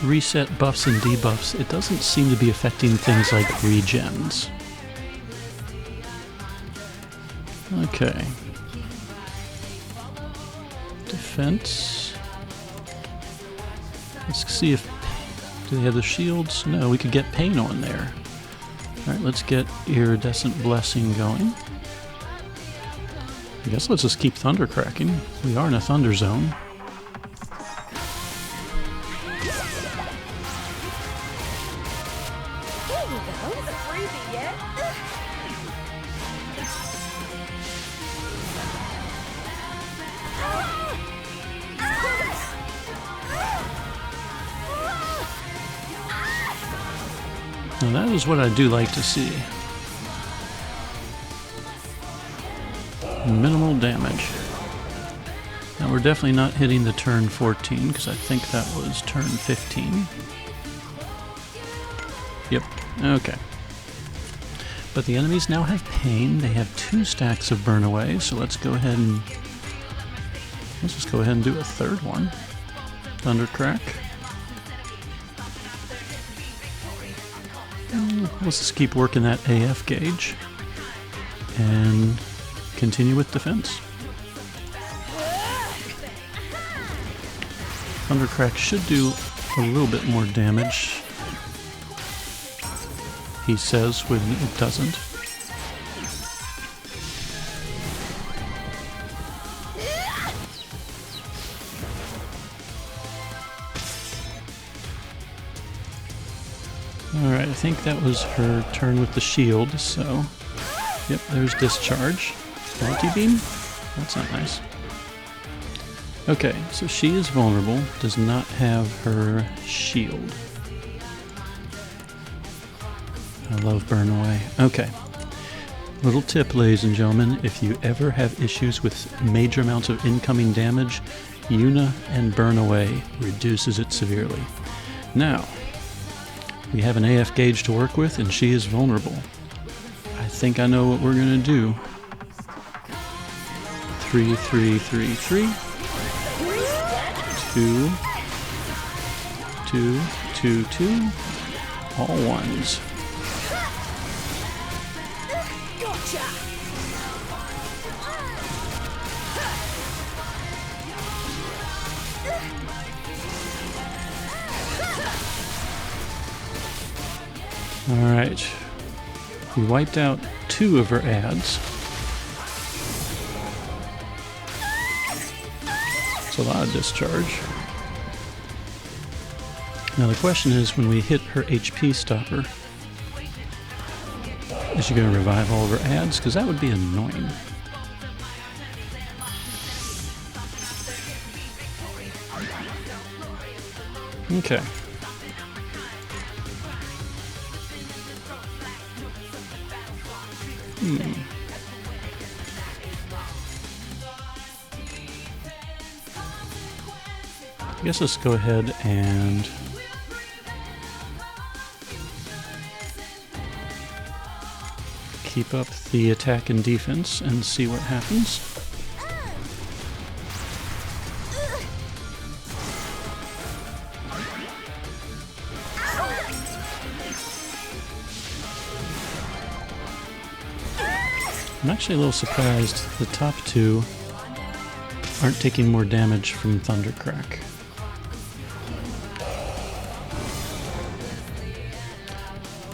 Speaker 1: reset buffs and debuffs, it doesn't seem to be affecting things like regens. Okay. Defense. Let's see if... do they have the shields? No, we could get pain on there. Alright, let's get Iridescent Blessing going. I guess let's just keep thunder cracking. We are in a thunder zone.
Speaker 3: Here you go.
Speaker 2: It's a freebie, yeah?
Speaker 1: Now that is what I do like to see. Minimal damage. Now we're definitely not hitting the turn 14 because I think that was turn 15. Yep, okay. But the enemies now have pain. They have 2 stacks of burn away, so let's just go ahead and do a third one. Thundercrack. Let's just keep working that AF gauge and continue with defense. Thundercrack should do a little bit more damage, he says, when it doesn't. Alright, I think that was her turn with the shield, so... Yep, there's Discharge. Multi-beam? That's not nice. Okay, so she is vulnerable, does not have her shield. I love burn away. Okay. Little tip, ladies and gentlemen, if you ever have issues with major amounts of incoming damage, Yuna and burn away reduces it severely. Now, we have an AF gauge to work with, and she is vulnerable. I think I know what we're gonna do. 3, 3, 3, 3. 2, 2, 2, 2. All ones.
Speaker 3: Gotcha.
Speaker 1: Alright. We wiped out 2 of her ads. It's a lot of discharge. Now the question is, when we hit her HP stopper, is she going to revive all of her ads? Because that would be annoying. Okay. I guess let's go ahead and keep up the attack and defense and see what happens. I'm actually a little surprised the top 2 aren't taking more damage from Thundercrack.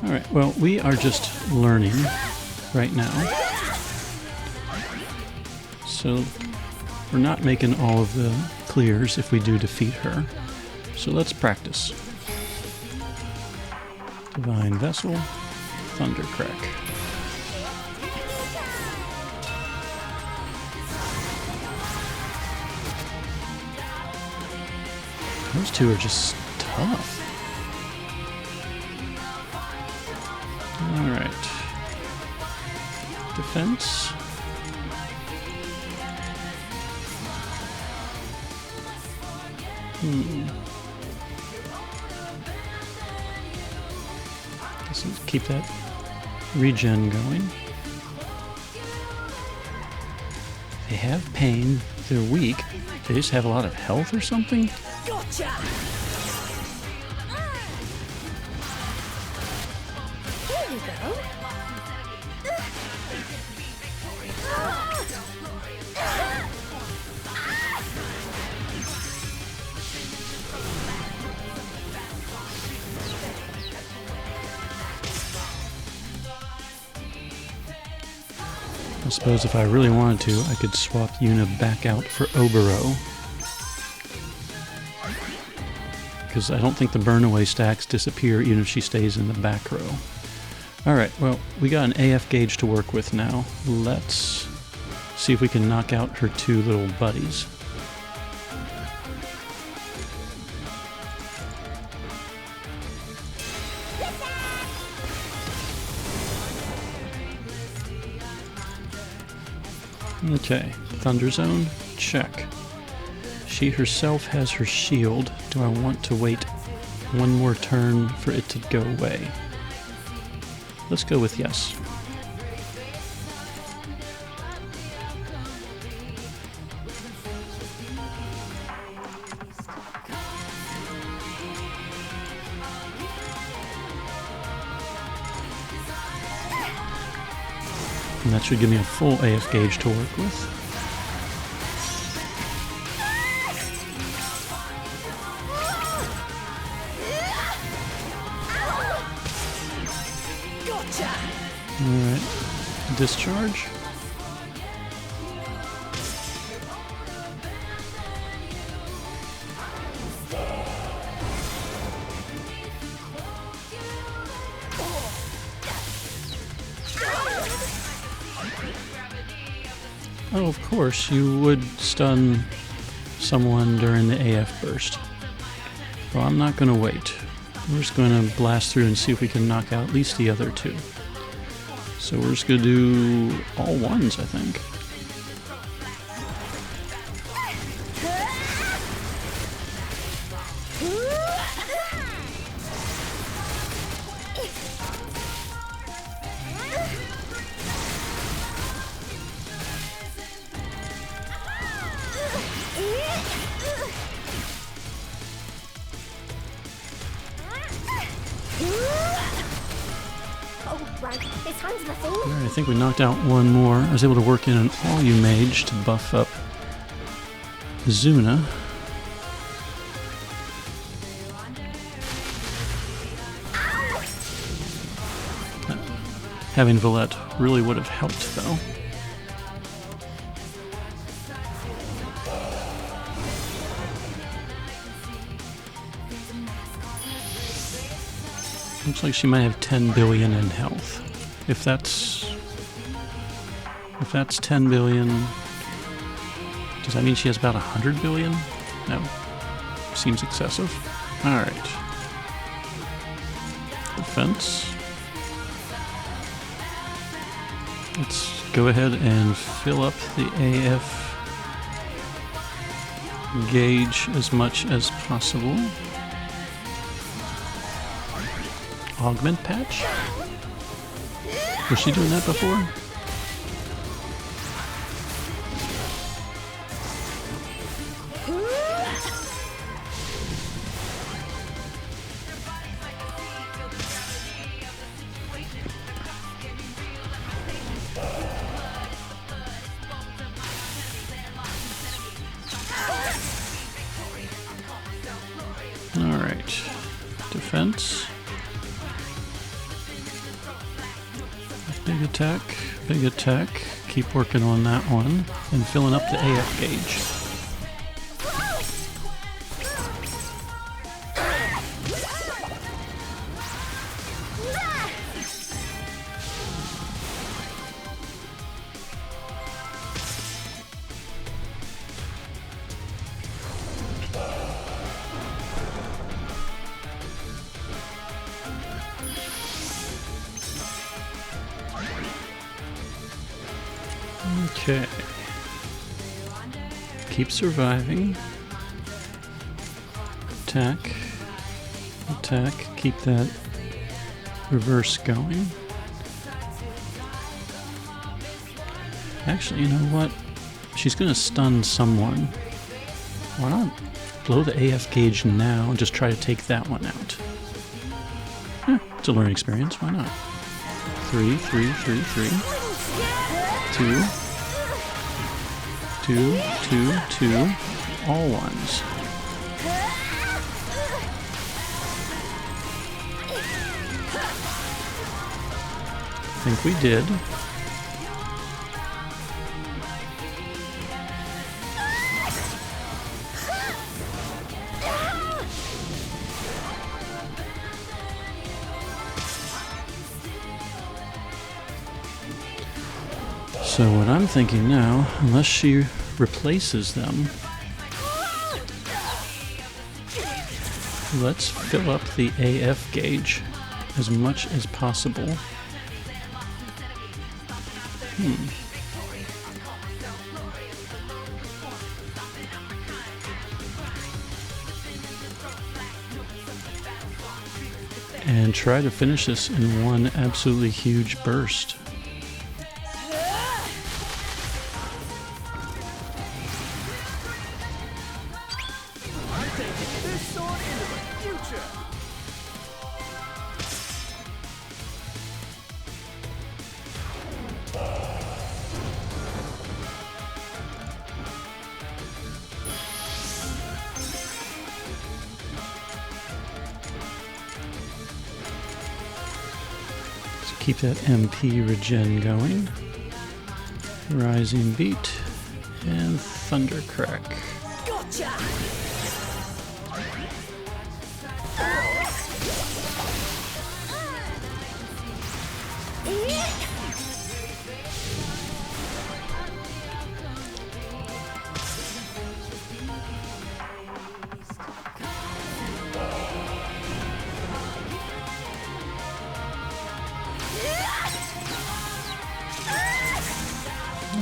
Speaker 1: Alright, well, we are just learning right now. So we're not making all of the clears if we do defeat her. So let's practice. Divine Vessel, Thundercrack. Those 2 are just tough. Alright. Defense. Guess let's keep that regen going. They have pain, they're weak. They just have a lot of health or something?
Speaker 3: Gotcha. There you go.
Speaker 1: I suppose if I really wanted to, I could swap Yuna back out for Obero. Because I don't think the burn away stacks disappear even if she stays in the back row. Alright, well, we got an AF gauge to work with now. Let's see if we can knock out her two little buddies. Okay, Thunder Zone, check. She herself has her shield. Do I want to wait one more turn for it to go away? Let's go with yes. And that should give me a full AF gauge to work with. Alright, discharge. Oh, of course, you would stun someone during the AF burst. Well, I'm not going to wait. We're just going to blast through and see if we can knock out at least the other two. So we're just going to do all ones, I think. Alright, I think we knocked out one more. I was able to work in an all-you mage to buff up Zuna. Having Valette really would have helped, though. Looks like she might have 10 billion in health. If that's 10 billion, does that mean she has about 100 billion? No. Seems excessive. Alright. Defense. Let's go ahead and fill up the AF gauge as much as possible. Augment patch? Was she doing that before? Alright. Defense. Big attack. Keep working on that one and filling up the AF gauge. Okay. Keep surviving. Attack. Attack. Keep that reverse going. Actually, you know what? She's gonna stun someone. Why not blow the AF gauge now and just try to take that one out? It's a learning experience. Why not? 3, 3, 3, 3. 2. 2, 2, 2. All ones. I think we did. So what I'm thinking now, unless she replaces them, let's fill up the AF gauge as much as possible. And try to finish this in one absolutely huge burst. Keep that MP regen going. Rising Beat and Thundercrack.
Speaker 3: Gotcha!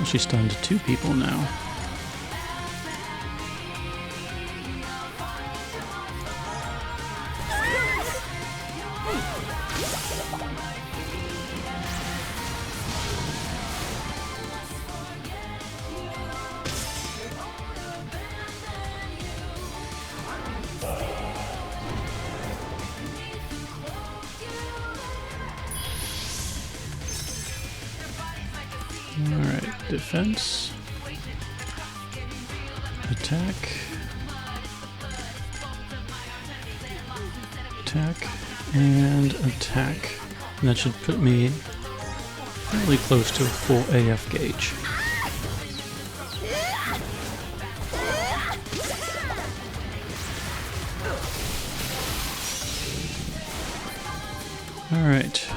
Speaker 1: She's stunned 2 people now. Alright, defense, attack, attack, and attack. And that should put me fairly close to a full AF gauge. Alright.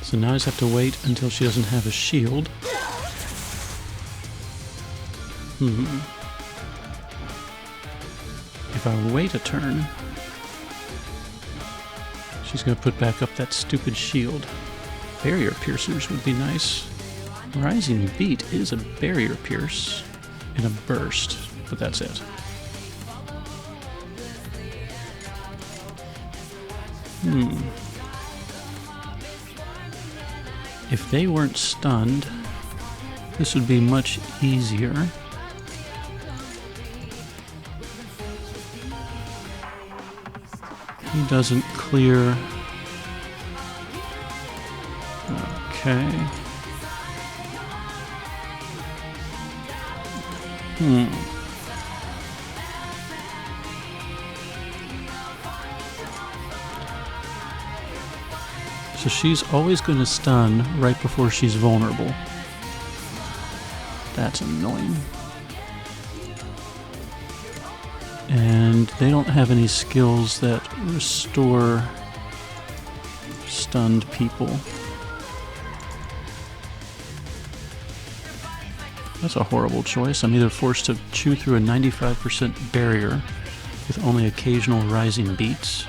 Speaker 1: So now I just have to wait until she doesn't have a shield. If I wait a turn, she's going to put back up that stupid shield. Barrier piercers would be nice. Rising Beat is a barrier pierce in a burst, but that's it. If they weren't stunned, this would be much easier. He doesn't clear. Okay. So she's always going to stun right before she's vulnerable. That's annoying. And they don't have any skills that restore stunned people. That's a horrible choice. I'm either forced to chew through a 95% barrier with only occasional rising beats.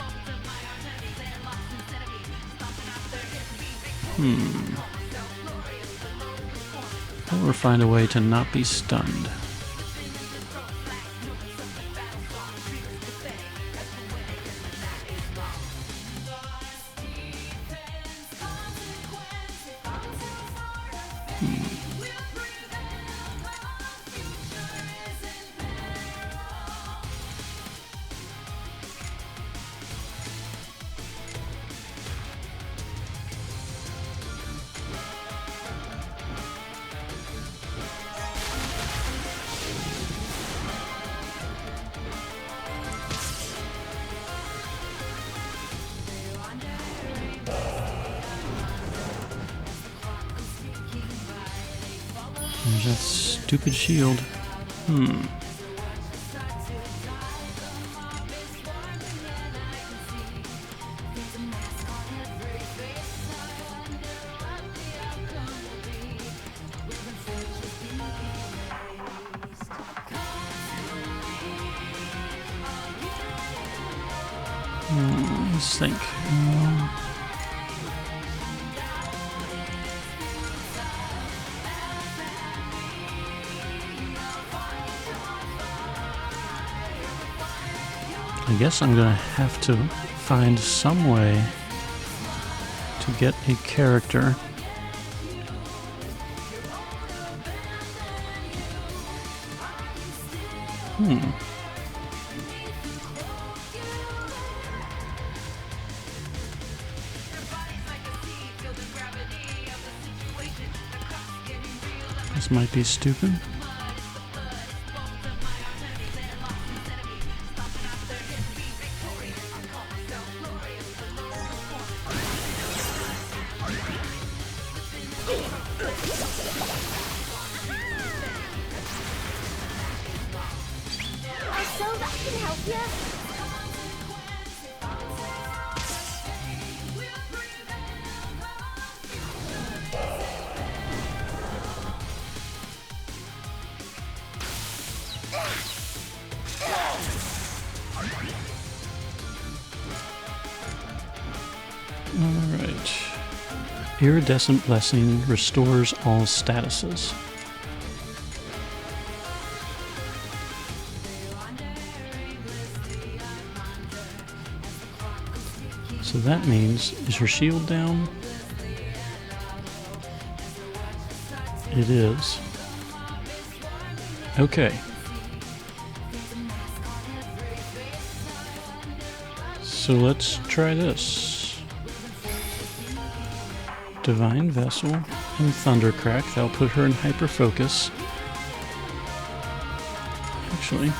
Speaker 1: Or find a way to not be stunned. There's that stupid shield. Let's think. I guess I'm gonna have to find some way to get a character This might be stupid.
Speaker 3: So that can help you.
Speaker 1: Alright. Iridescent Blessing restores all statuses. So that means, is her shield down? It is. Okay. So let's try this. Divine Vessel and Thundercrack. That'll put her in hyper focus. Actually,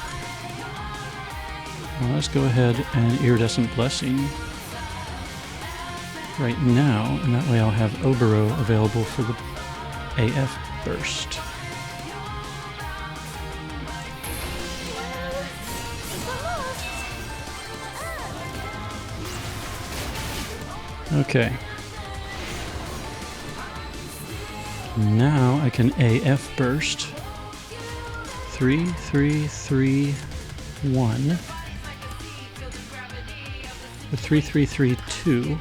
Speaker 1: well, let's go ahead and Iridescent Blessing right now, and that way I'll have Obero available for the AF burst. Okay. Now I can AF burst 3, 3, 3, 1 with 3, 3, 3, 2.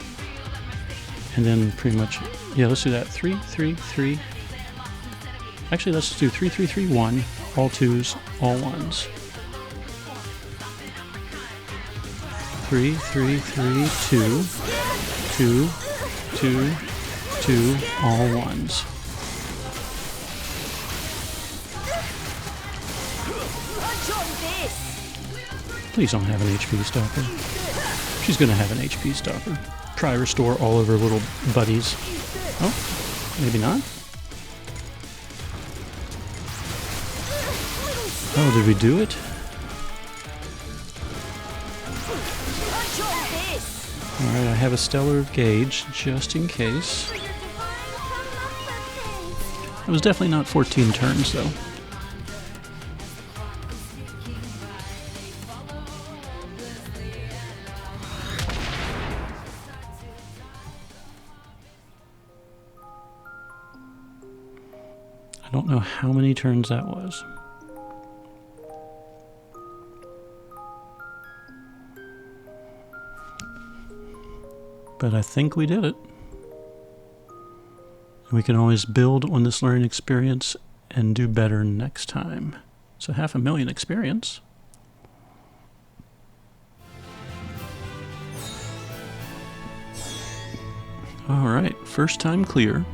Speaker 1: And then pretty much, yeah, let's do that. 3, 3, 3. Actually, let's do 3, 3, 3, 1. All 2s, all 1s. 3, 3, 3, 2. 2, 2, 2, all 1s. Please don't have an HP stopper. She's gonna have an HP stopper. Try restore all of her little buddies. Oh, maybe not. Oh, did we do it? Alright, I have a stellar gauge just in case. It was definitely not 14 turns though. I don't know how many turns that was. But I think we did it. We can always build on this learning experience and do better next time. So 500,000 experience. All right, first time clear.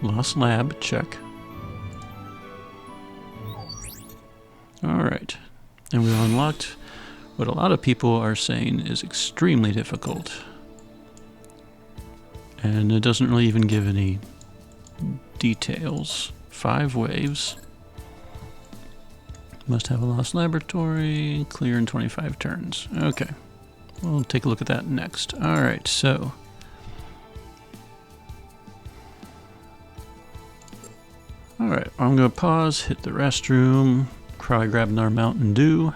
Speaker 1: Lost lab, check. Alright, and we unlocked what a lot of people are saying is extremely difficult. And it doesn't really even give any details. 5 waves. Must have a lost laboratory, clear in 25 turns. Okay, we'll take a look at that next. Alright, so Alright, I'm going to pause, hit the restroom, probably grab another Mountain Dew.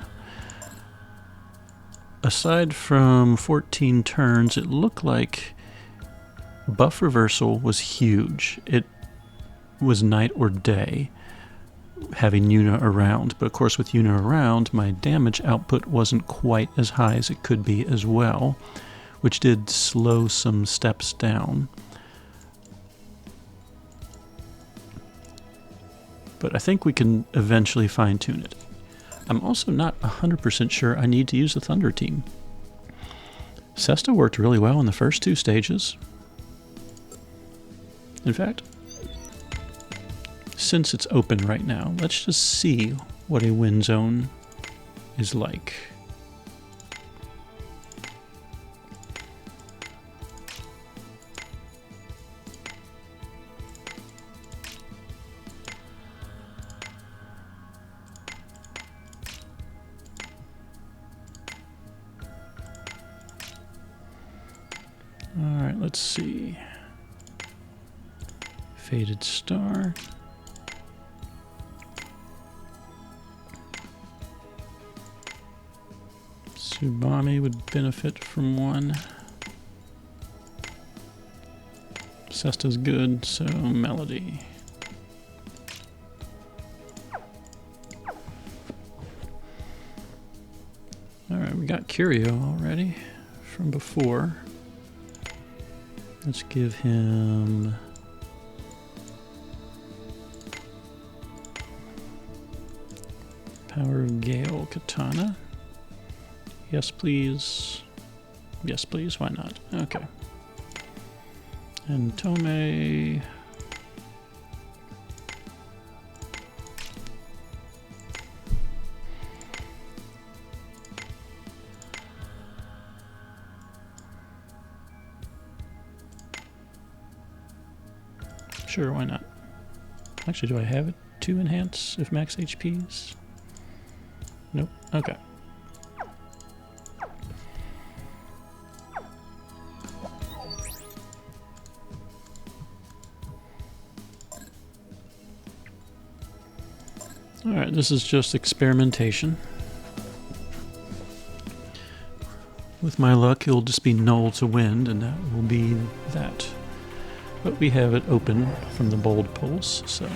Speaker 1: Aside from 14 turns, it looked like buff reversal was huge. It was night or day having Yuna around, but of course with Yuna around, my damage output wasn't quite as high as it could be as well, which did slow some steps down. But I think we can eventually fine-tune it. I'm also not 100% sure I need to use the Thunder Team. Sesta worked really well in the first 2 stages. In fact, since it's open right now, let's just see what a win zone is like. Alright, let's see. Faded Star. Tsubame would benefit from one. Sesta's good, so Melody. Alright, we got Curio already from before. Let's give him Power of Gale Katana. Yes, please. Yes, please. Why not? Okay. And Tome. Sure, why not? Actually, do I have it to enhance if max HPs? Nope. Okay. Alright, this is just experimentation. With my luck, it'll just be null to wind, and that will be that. But we have it open from the bold pulse, so...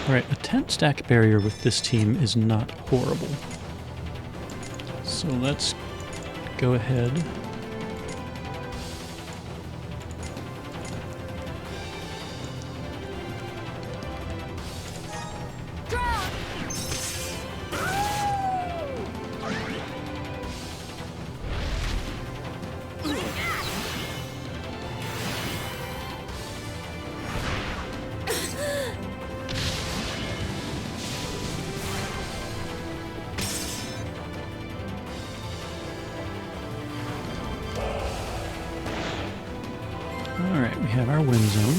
Speaker 1: Alright, a 10 stack barrier with this team is not horrible. So let's go ahead. Alright, we have our win zone.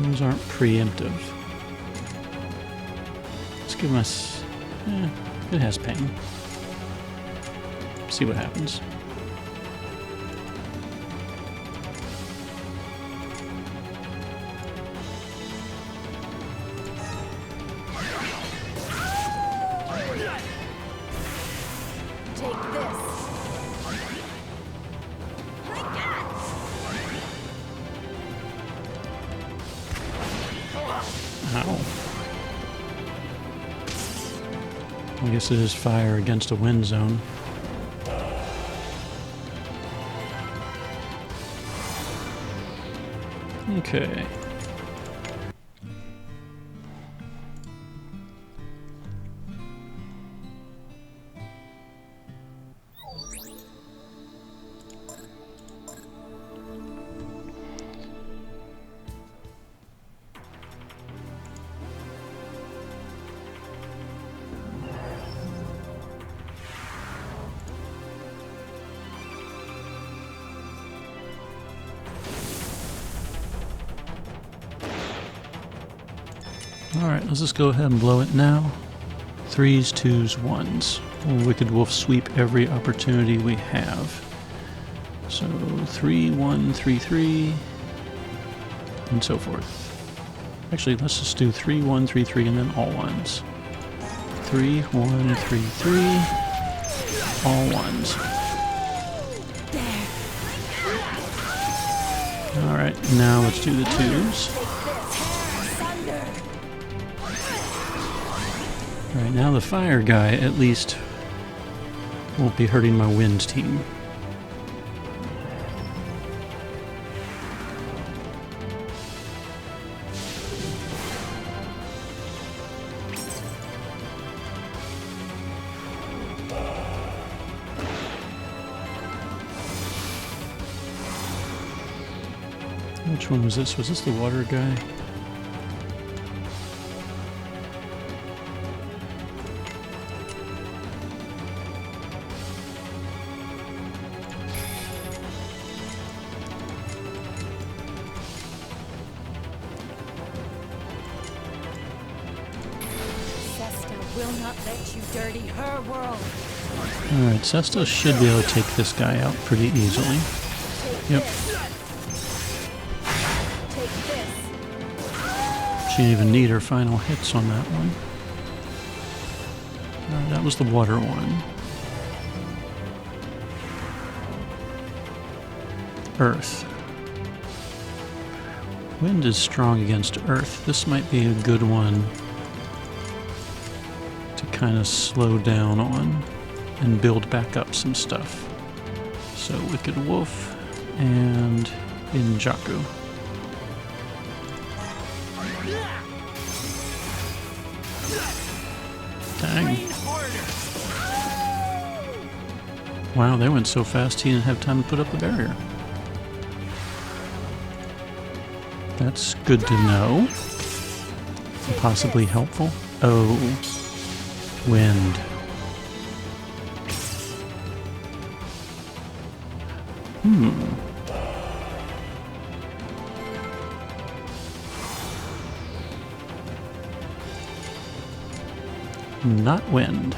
Speaker 1: Those aren't preemptive. Let's give us... it has pain. See what happens.
Speaker 3: Take this.
Speaker 1: Ow. I guess it is fire against a wind zone. Okay. Alright, let's just go ahead and blow it now. 3s, 2s, 1s. We'll Wicked Wolf sweep every opportunity we have. So 3, 1, 3, 3, and so forth. Actually, let's just do 3, 1, 3, 3, and then all 1s. 3, 1, 3, 3, all 1s. Alright, now let's do the 2s. Alright, now the fire guy at least won't be hurting my wind team. Which one was this? Was this the water guy?
Speaker 3: Will not let you dirty her world.
Speaker 1: Alright, Sesta should be able to take this guy out pretty easily. Yep.
Speaker 3: Take this.
Speaker 1: She didn't even need her final hits on that one. Alright, that was the water one. Earth. Wind is strong against Earth. This might be a good one to kind of slow down on and build back up some stuff. So Wicked Wolf and Injaku. Dang. Wow, they went so fast he didn't have time to put up the barrier. That's good to know. Possibly helpful. Oh. Wind. Not wind.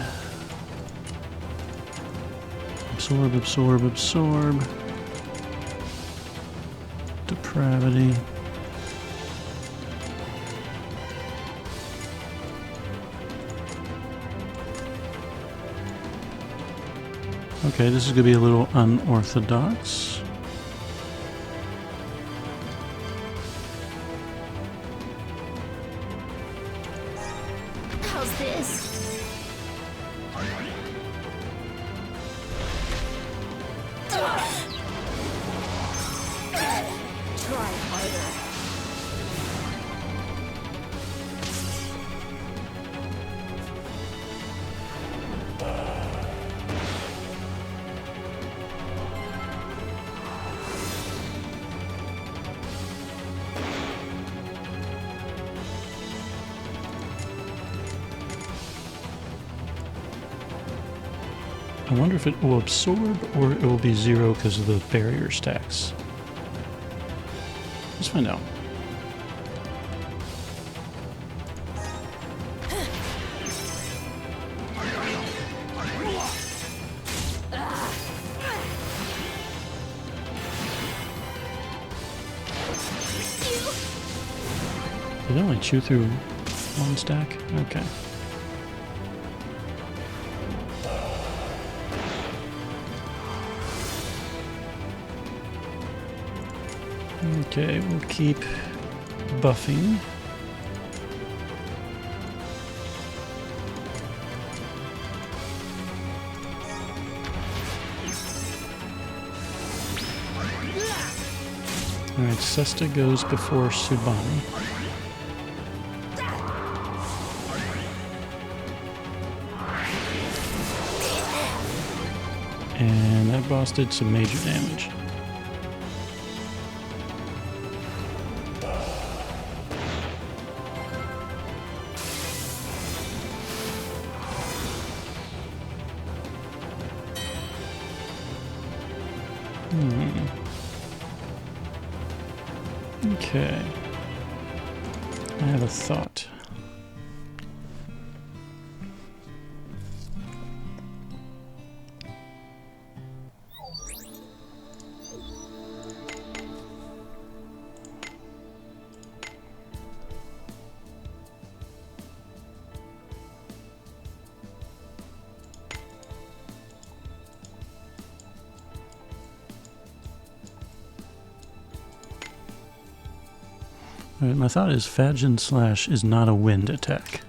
Speaker 1: Absorb, absorb, absorb. Depravity. Okay, this is going to be a little unorthodox.
Speaker 3: How's this? Try harder.
Speaker 1: I wonder if it will absorb or it will be zero because of the barrier stacks. Let's find out. Did it only chew through one stack? Okay. Okay, we'll keep buffing. Alright, Sesta goes before Subani. And that boss did some major damage. Okay. I have a thought. Alright, my thought is Fadgen Slash is not a wind attack.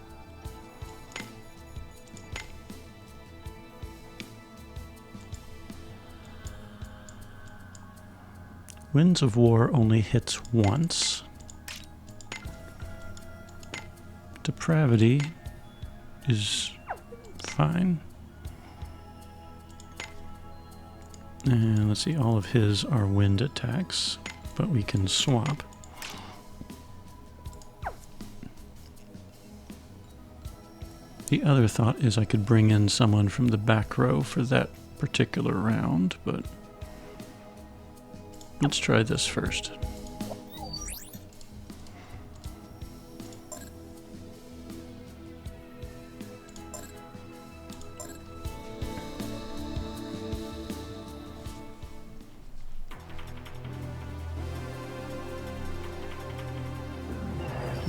Speaker 1: Winds of War only hits once. Depravity is fine. And let's see, all of his are wind attacks, but we can swap. The other thought is I could bring in someone from the back row for that particular round, but let's try this first.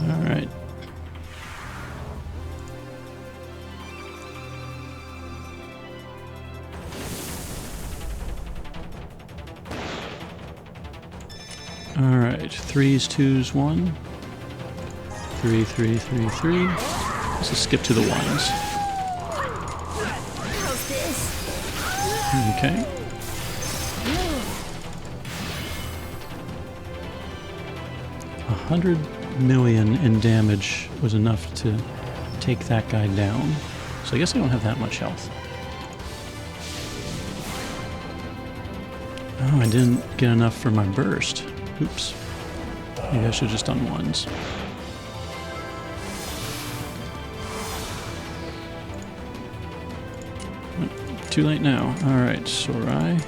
Speaker 1: All right. All right, 3s, 2s, 1. 3, 3, 3, 3. Let's just skip to the 1s.
Speaker 3: How's this?
Speaker 1: Okay. $100 million in damage was enough to take that guy down. So I guess I don't have that much health. Oh, I didn't get enough for my burst. Oops. Maybe I should have just done 1s. Too late now. Alright, Sorai.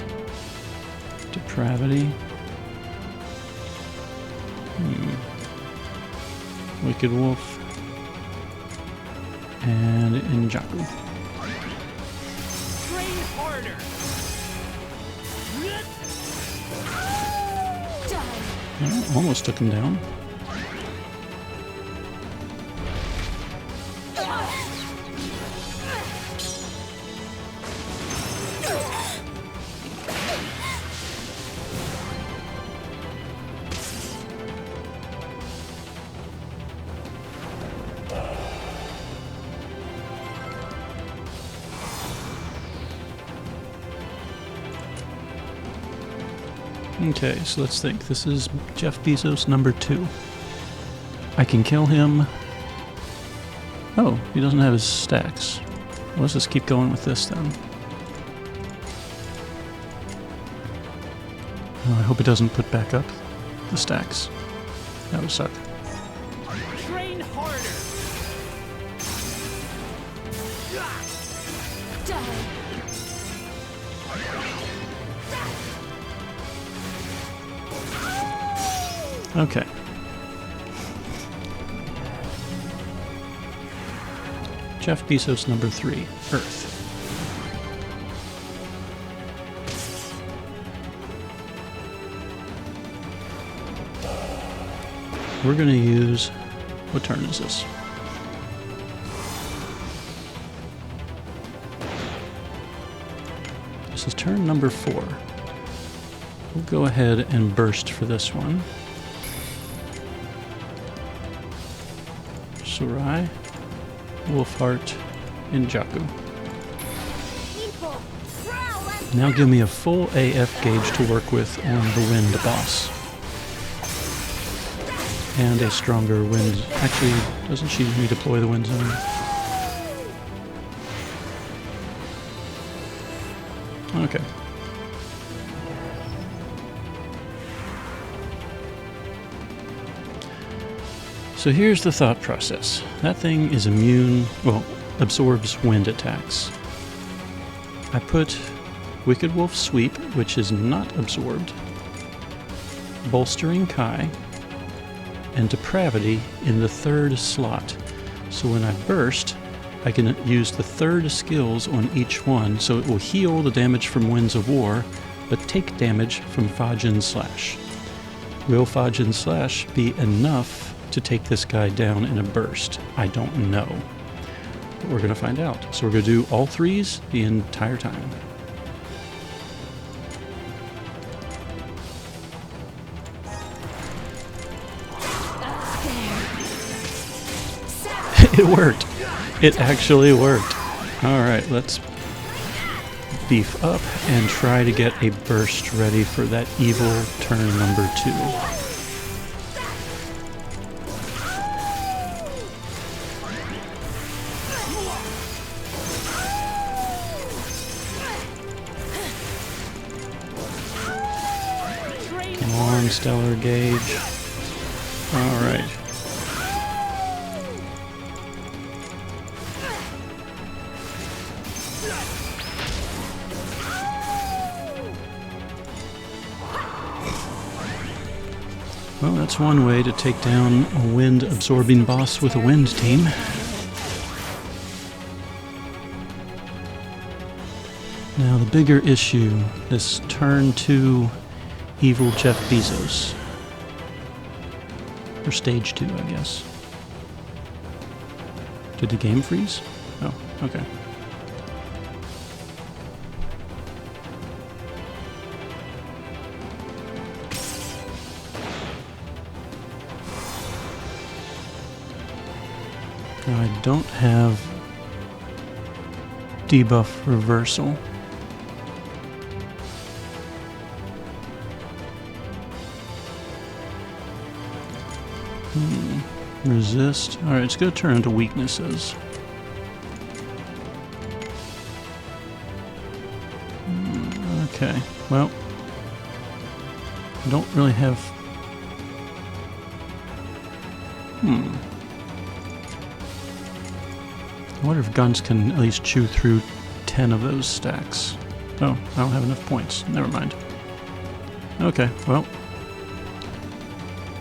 Speaker 1: Depravity. Wicked Wolf. And Injaku.
Speaker 2: Train harder.
Speaker 1: Oh, almost took him down. Okay, so let's think. This is Jeff Bezos number 2. I can kill him. Oh, he doesn't have his stacks. Well, let's just keep going with this then. Oh, I hope it doesn't put back up the stacks. That would suck.
Speaker 2: Train harder.
Speaker 1: Okay. Jeff Bezos number 3, Earth. We're going to use, what turn is this? This is turn number 4. We'll go ahead and burst for this one. Sorai, Wolfheart, Injaku. Now give me a full AF gauge to work with on the wind boss. And a stronger wind. Actually, doesn't she redeploy the wind zone? Okay. So here's the thought process. That thing is immune, well, absorbs wind attacks. I put Wicked Wolf Sweep, which is not absorbed, Bolstering Kai, and Depravity in the 3rd slot. So when I burst, I can use the 3rd skills on each one, so it will heal the damage from Winds of War, but take damage from Fadgen Slash. Will Fadgen Slash be enough to take this guy down in a burst? I don't know. But we're going to find out. So we're going to do all 3s the entire time. It worked. It actually worked. Alright, let's beef up and try to get a burst ready for that evil turn number 2. Come on, Stellar Gauge. Alright. Well, that's one way to take down a wind-absorbing boss with a wind team. Now, the bigger issue, this turn 2 evil Jeff Bezos. Or stage 2, I guess. Did the game freeze? Oh, okay. Now I don't have debuff reversal. Resist. Alright, it's going to turn into weaknesses. Okay, well, I don't really have... I wonder if guns can at least chew through 10 of those stacks. Oh, I don't have enough points. Never mind. Okay, well,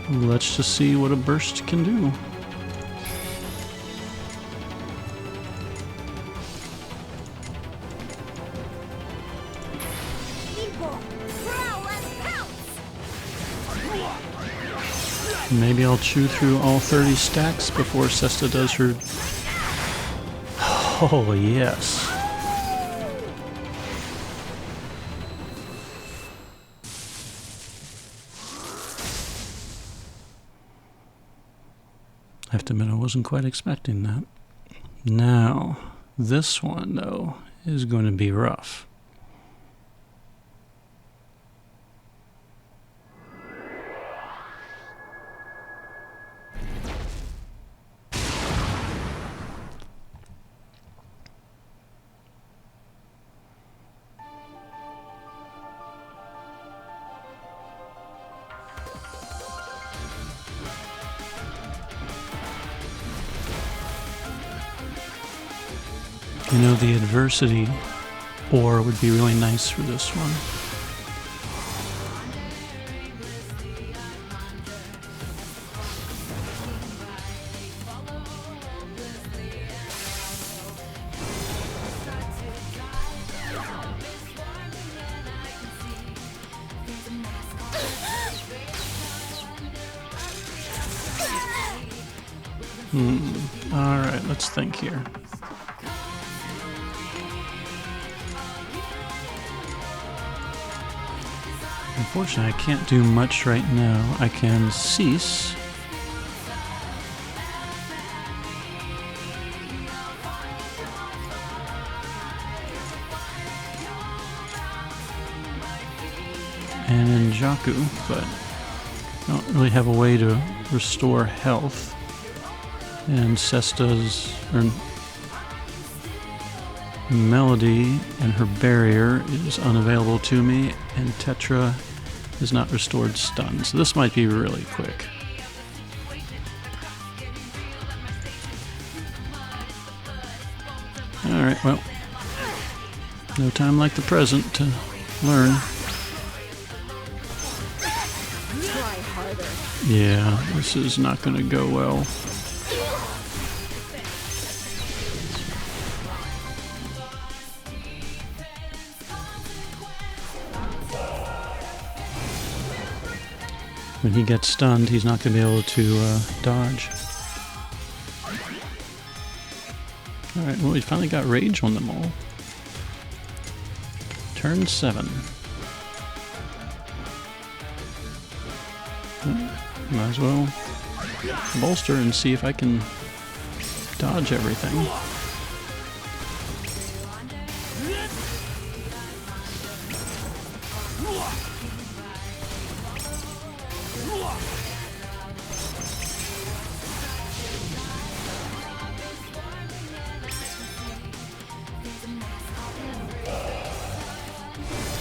Speaker 1: let's just see what a burst can do. Maybe I'll chew through all 30 stacks before Sesta does her... Oh, yes. I have to admit, I wasn't quite expecting that. Now, this one, though, is going to be rough. You know, the adversity ore would be really nice for this one. Alright, let's think here. Unfortunately, I can't do much right now. I can cease. And Njaku, but I don't really have a way to restore health. And Sesta's Melody and her barrier is unavailable to me, and Tetra is not restored stun. So this might be really quick. Alright, well, no time like the present to learn.
Speaker 3: Try harder.
Speaker 1: Yeah, this is not going to go well. When he gets stunned, he's not going to be able to dodge. Alright, well, we finally got rage on them all. Turn 7. Might as well bolster and see if I can dodge everything.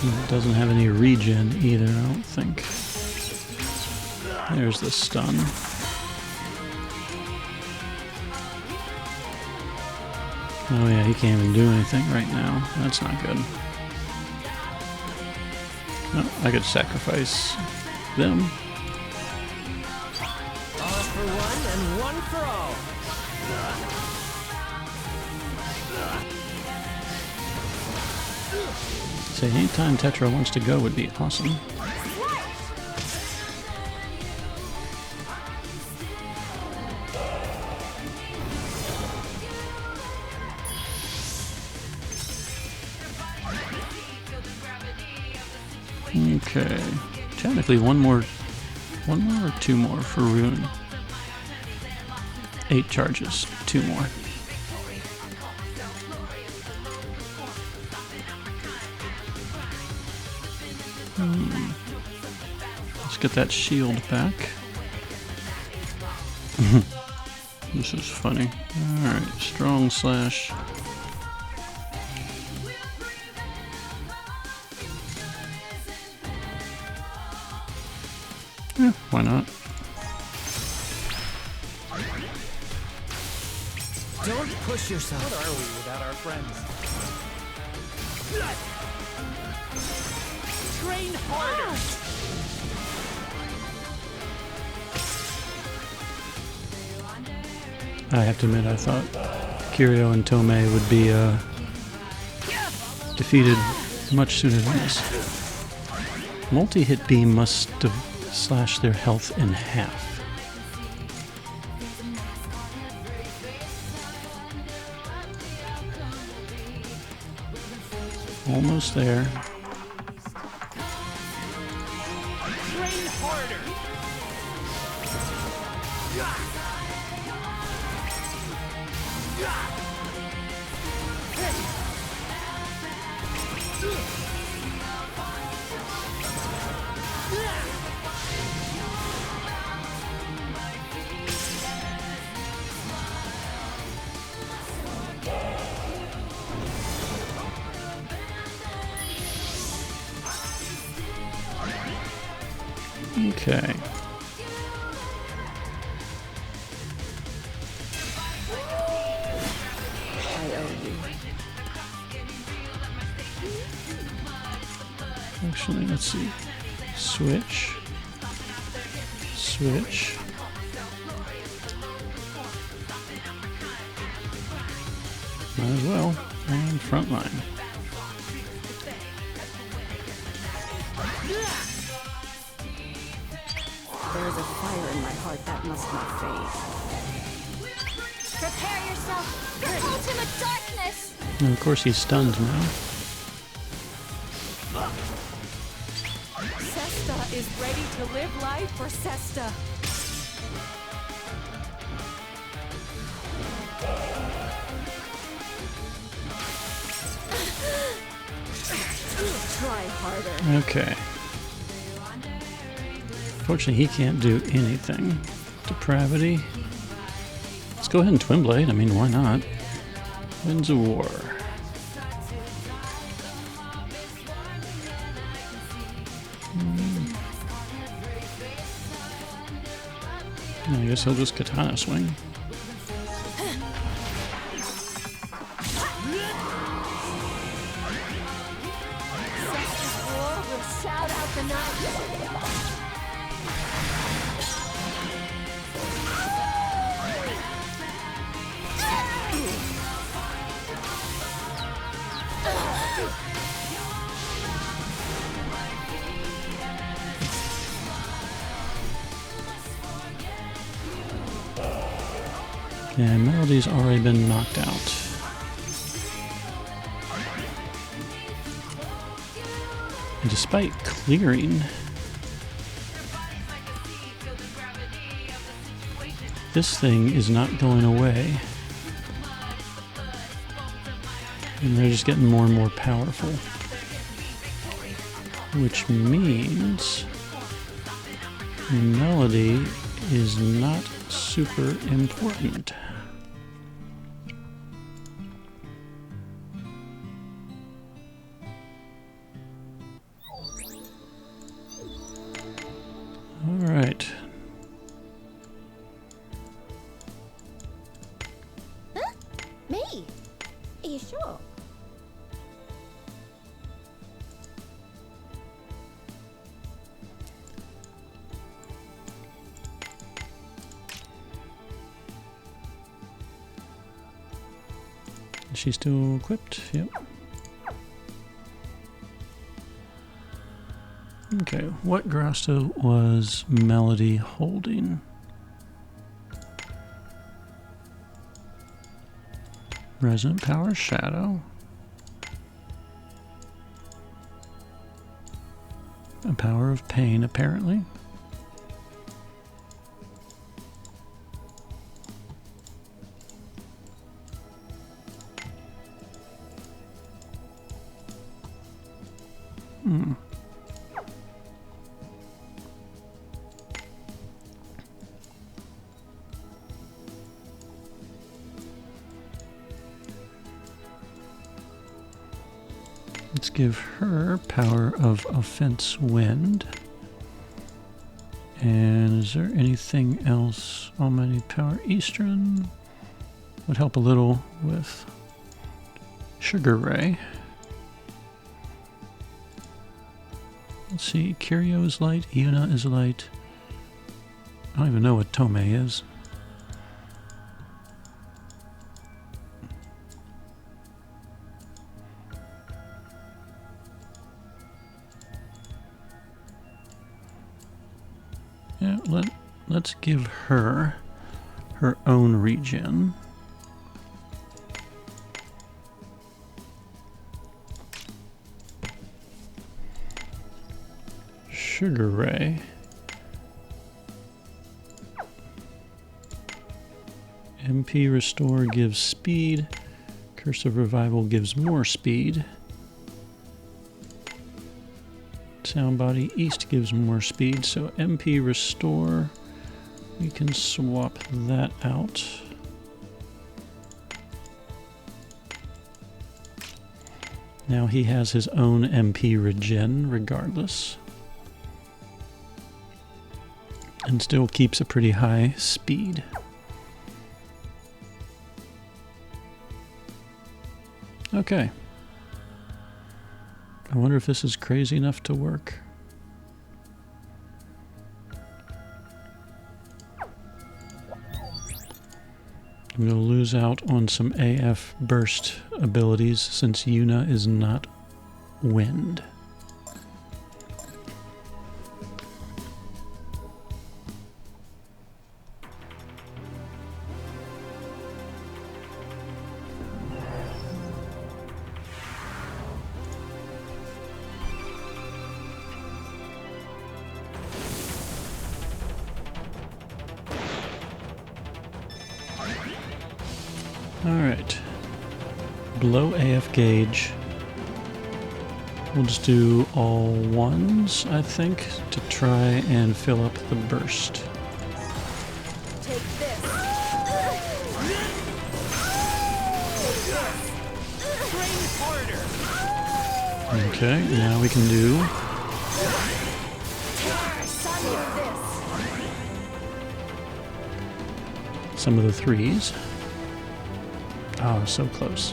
Speaker 1: It doesn't have any regen either, I don't think. There's the stun. Oh yeah, he can't even do anything right now. That's not good. Oh, I could sacrifice them.
Speaker 2: All for one and one for all.
Speaker 1: Say, anytime Tetra wants to go would be awesome. Okay, technically one more or two more for Rune. 8 charges, 2 more. Let's get that shield back. This is funny. Alright, strong slash. Yeah, why not?
Speaker 2: Don't push yourself. What are we without our friends? Train harder.
Speaker 1: I have to admit, I thought Kiryu and Tomei would be defeated much sooner than this. Multi-hit beam must slash their health in half. Almost there.
Speaker 2: Train harder.
Speaker 1: Okay. Actually, let's see. Switch. Switch. Might as well. And frontline.
Speaker 3: There is a fire in my heart that must not fade. Prepare yourself for ultimate darkness!
Speaker 1: And of course he's stunned now.
Speaker 3: Sesta is ready to live life for Sesta. Try harder.
Speaker 1: Okay. Fortunately, he can't do anything. Depravity. Let's go ahead and Twin Blade. I mean, why not? Winds of War. I guess he'll just Katana swing.
Speaker 3: Sesta's war will shout out the night.
Speaker 1: Yeah, Melody's already been knocked out. And despite clearing, this thing is not going away. And they're just getting more and more powerful. Which means melody is not super important. All right.
Speaker 3: Huh? Me? Are you sure?
Speaker 1: Is she still equipped? Yep. Okay, what Grasta was Melody holding? Resonant Power Shadow. A Power of Pain, apparently. Let's give her Power of Offense Wind. And is there anything else? Almighty Power Eastern would help a little with Sugar Ray. Let's see, Curio is light, Yuna is light. I don't even know what Tomei is. Yeah, let's give her her own regen. Sugar Ray. MP Restore gives speed. Curse of Revival gives more speed. Sound Body East gives more speed, so MP Restore, we can swap that out. Now he has his own MP Regen regardless. And still keeps a pretty high speed. Okay. I wonder if this is crazy enough to work. I'm going to lose out on some AF burst abilities since Yuna is not wind. Alright, below AF gauge, we'll just do all ones, I think, to try and fill up the burst.
Speaker 3: Take this.
Speaker 2: Train harder.
Speaker 1: Okay, now we can do some of the threes. Oh, so close.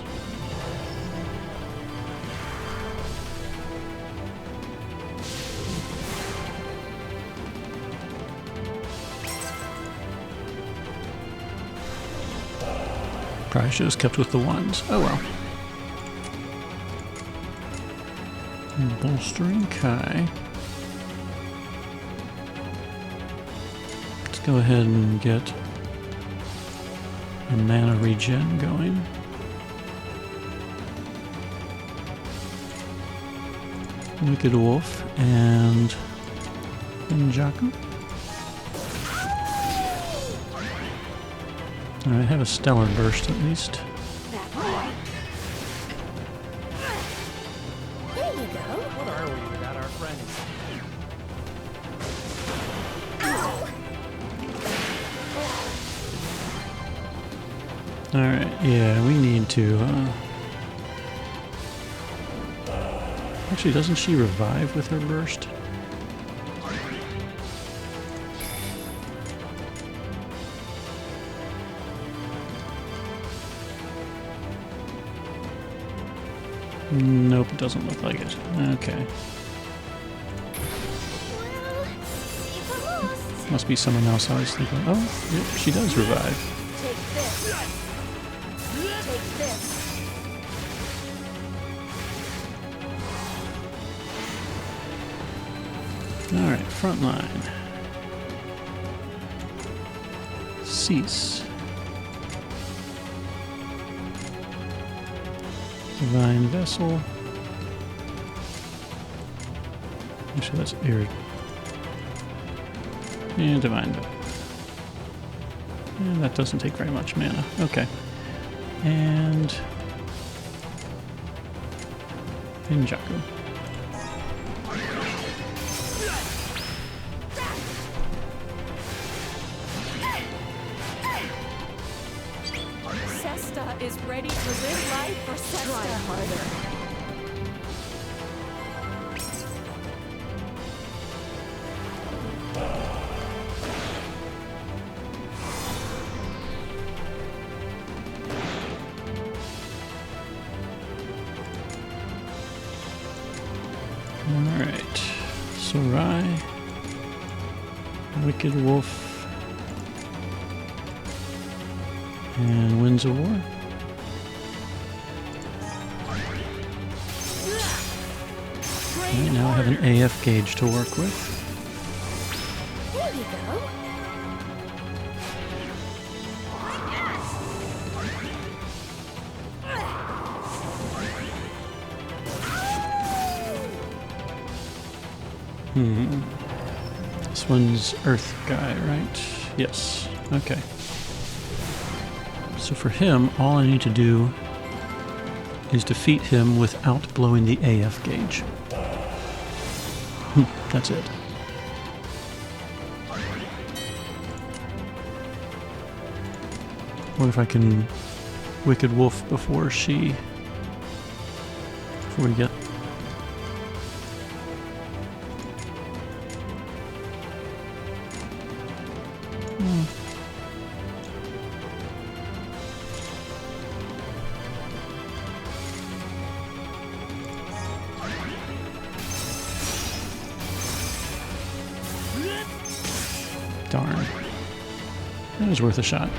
Speaker 1: Probably should have kept with the ones. Oh well. Bolstering Kai. Let's go ahead and get a mana regen going. Wicked Wolf and Ninjaku. Alright, have a stellar burst at least.
Speaker 2: What are we without our friends?
Speaker 1: Alright, yeah, we need to, actually, doesn't she revive with her burst? Nope, it doesn't look like it. Okay. Must be someone else I was thinking. Oh, yep, she does revive.
Speaker 3: Take this. Take this.
Speaker 1: Alright, front line. Cease. Divine Vessel. Actually, that's Air. And Divine Vessel. And that doesn't take very much mana. Okay. And Ninjaku.
Speaker 3: Sesta is ready to live life for Sesta. Try harder.
Speaker 1: Alright. Sarai. Wicked Wolf. And Winds of War. Right, now I have an AF gauge to work with.
Speaker 3: There you go.
Speaker 1: This one's Earth guy, right? Yes. Okay. So for him, all I need to do is defeat him without blowing the AF gauge. That's it. What if I can Wicked Wolf before we get... Darn. That was worth a shot.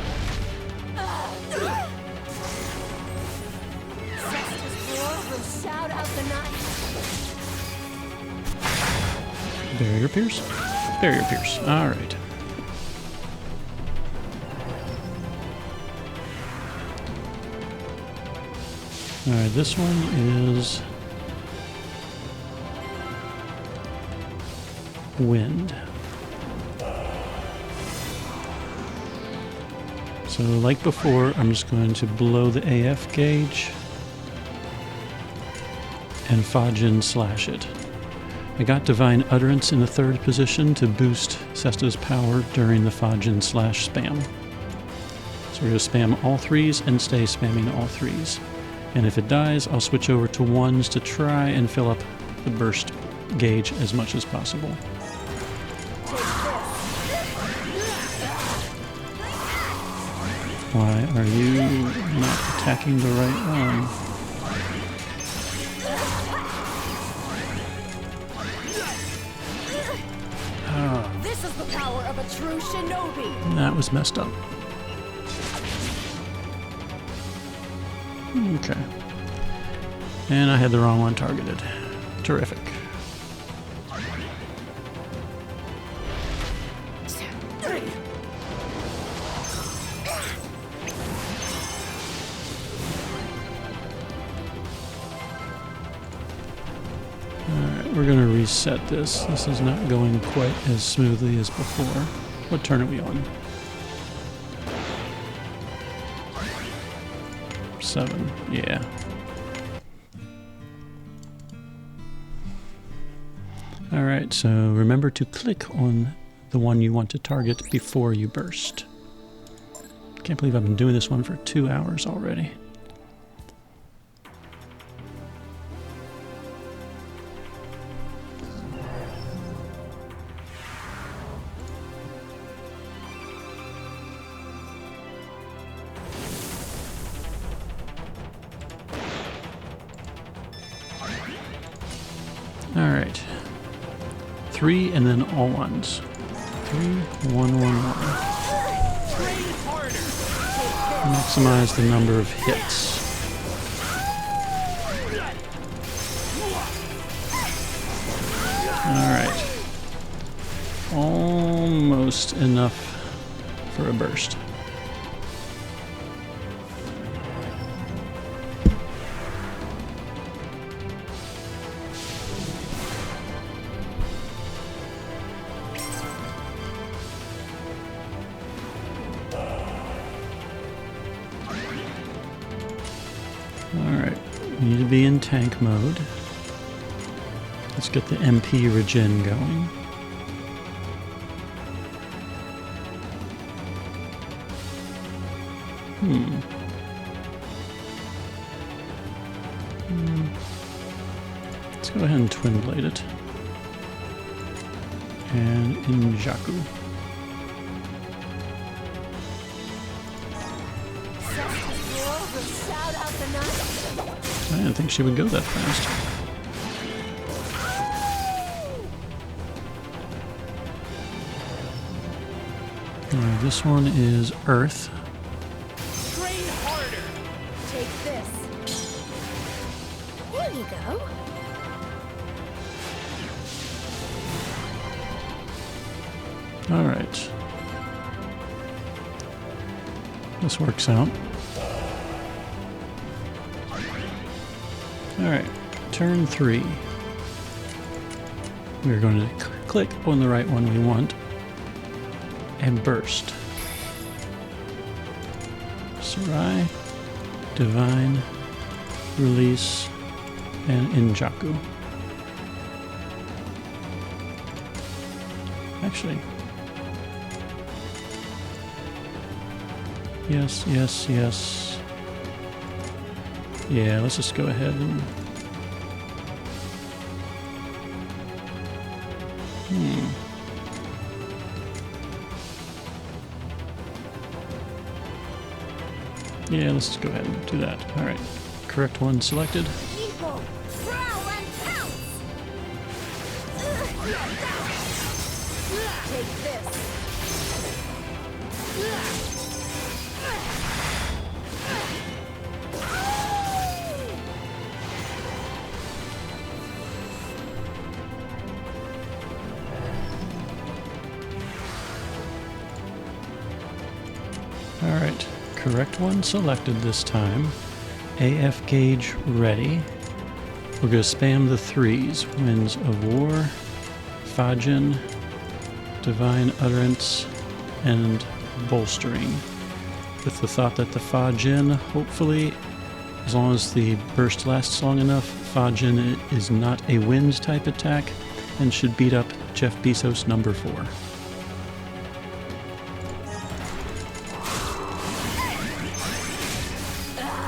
Speaker 3: Sesta's roar will shout out the night.
Speaker 1: Barrier Pierce? Barrier Pierce. Alright. Alright, this one is Wind. So like before, I'm just going to blow the AF gauge and Fajin slash it. I got Divine Utterance in the 3rd position to boost Sesta's power during the Fajin slash spam. So we're going to spam all 3s and stay spamming all 3s. And if it dies, I'll switch over to 1s to try and fill up the burst gauge as much as possible. Why are you not attacking the right one?
Speaker 3: This is the power of a true shinobi.
Speaker 1: That was messed up. Okay. And I had the wrong one targeted. Terrific. We're going to reset this. This is not going quite as smoothly as before. What turn are we on? 7. Yeah. Alright, so remember to click on the one you want to target before you burst. Can't believe I've been doing this one for 2 hours already. Alright. 3 and then all ones. 3, 1, 1, 1. Maximize the number of hits. Alright. Almost enough for a burst. Alright, we need to be in tank mode. Let's get the MP regen going. Let's go ahead and twin blade it. And Injaku. I didn't think she would go that fast. This one is Earth.
Speaker 2: Train harder.
Speaker 3: Take this. There you go.
Speaker 1: Alright. This works out. Alright, turn 3. We're going to click on the right one we want and burst. Sarai, Divine, Release, and Injaku. Actually, yes, yes, yes. Yeah, let's just go ahead and... Yeah, let's just go ahead and do that. Alright, correct one selected.
Speaker 3: Evil, prowl and pounce. Take this.
Speaker 1: Alright, correct one selected this time. AF gauge ready. We're going to spam the 3s. Winds of War, Fajin, Divine Utterance, and Bolstering. With the thought that the Fajin, hopefully, as long as the burst lasts long enough, Fajin is not a wind type attack and should beat up Jeff Bezos number 4.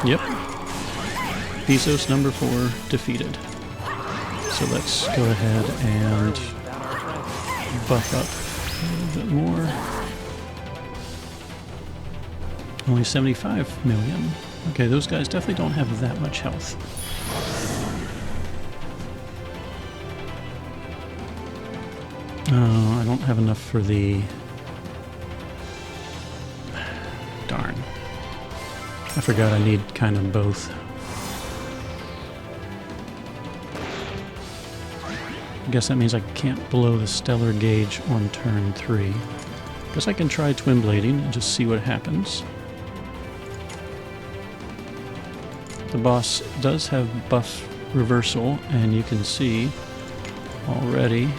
Speaker 1: Yep. Bezos number 4 defeated. So let's go ahead and buff up a little bit more. Only 75 million. Okay, those guys definitely don't have that much health. Oh, I don't have enough for the... Darn. I forgot I need kind of both. I guess that means I can't blow the stellar gauge on turn 3. Guess I can try twin blading and just see what happens. The boss does have buff reversal, and you can see already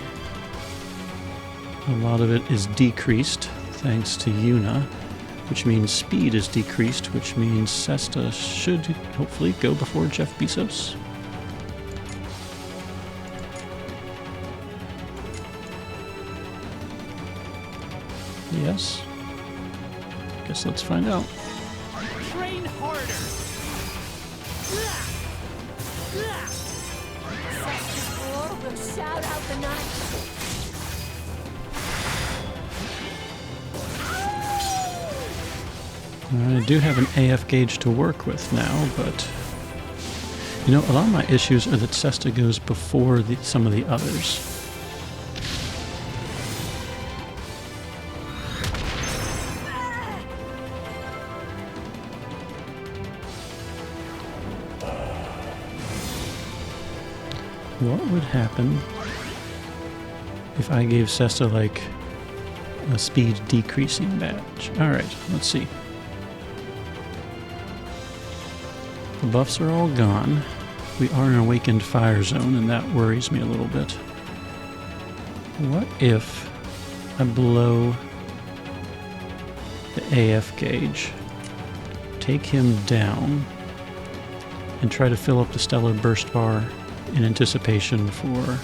Speaker 1: a lot of it is decreased thanks to Yuna, which means speed is decreased, which means Sesta should hopefully go before Jeff Bezos. Yes. Guess let's find out.
Speaker 2: Train harder.
Speaker 3: War will shout out the night.
Speaker 1: I do have an AF gauge to work with now, but you know, a lot of my issues are that Cesta goes before some of the others. What would happen if I gave Cesta like a speed decreasing badge? Alright, let's see. The buffs are all gone. We are in an awakened fire zone, and that worries me a little bit. What if I blow the AF gauge, take him down, and try to fill up the stellar burst bar in anticipation for...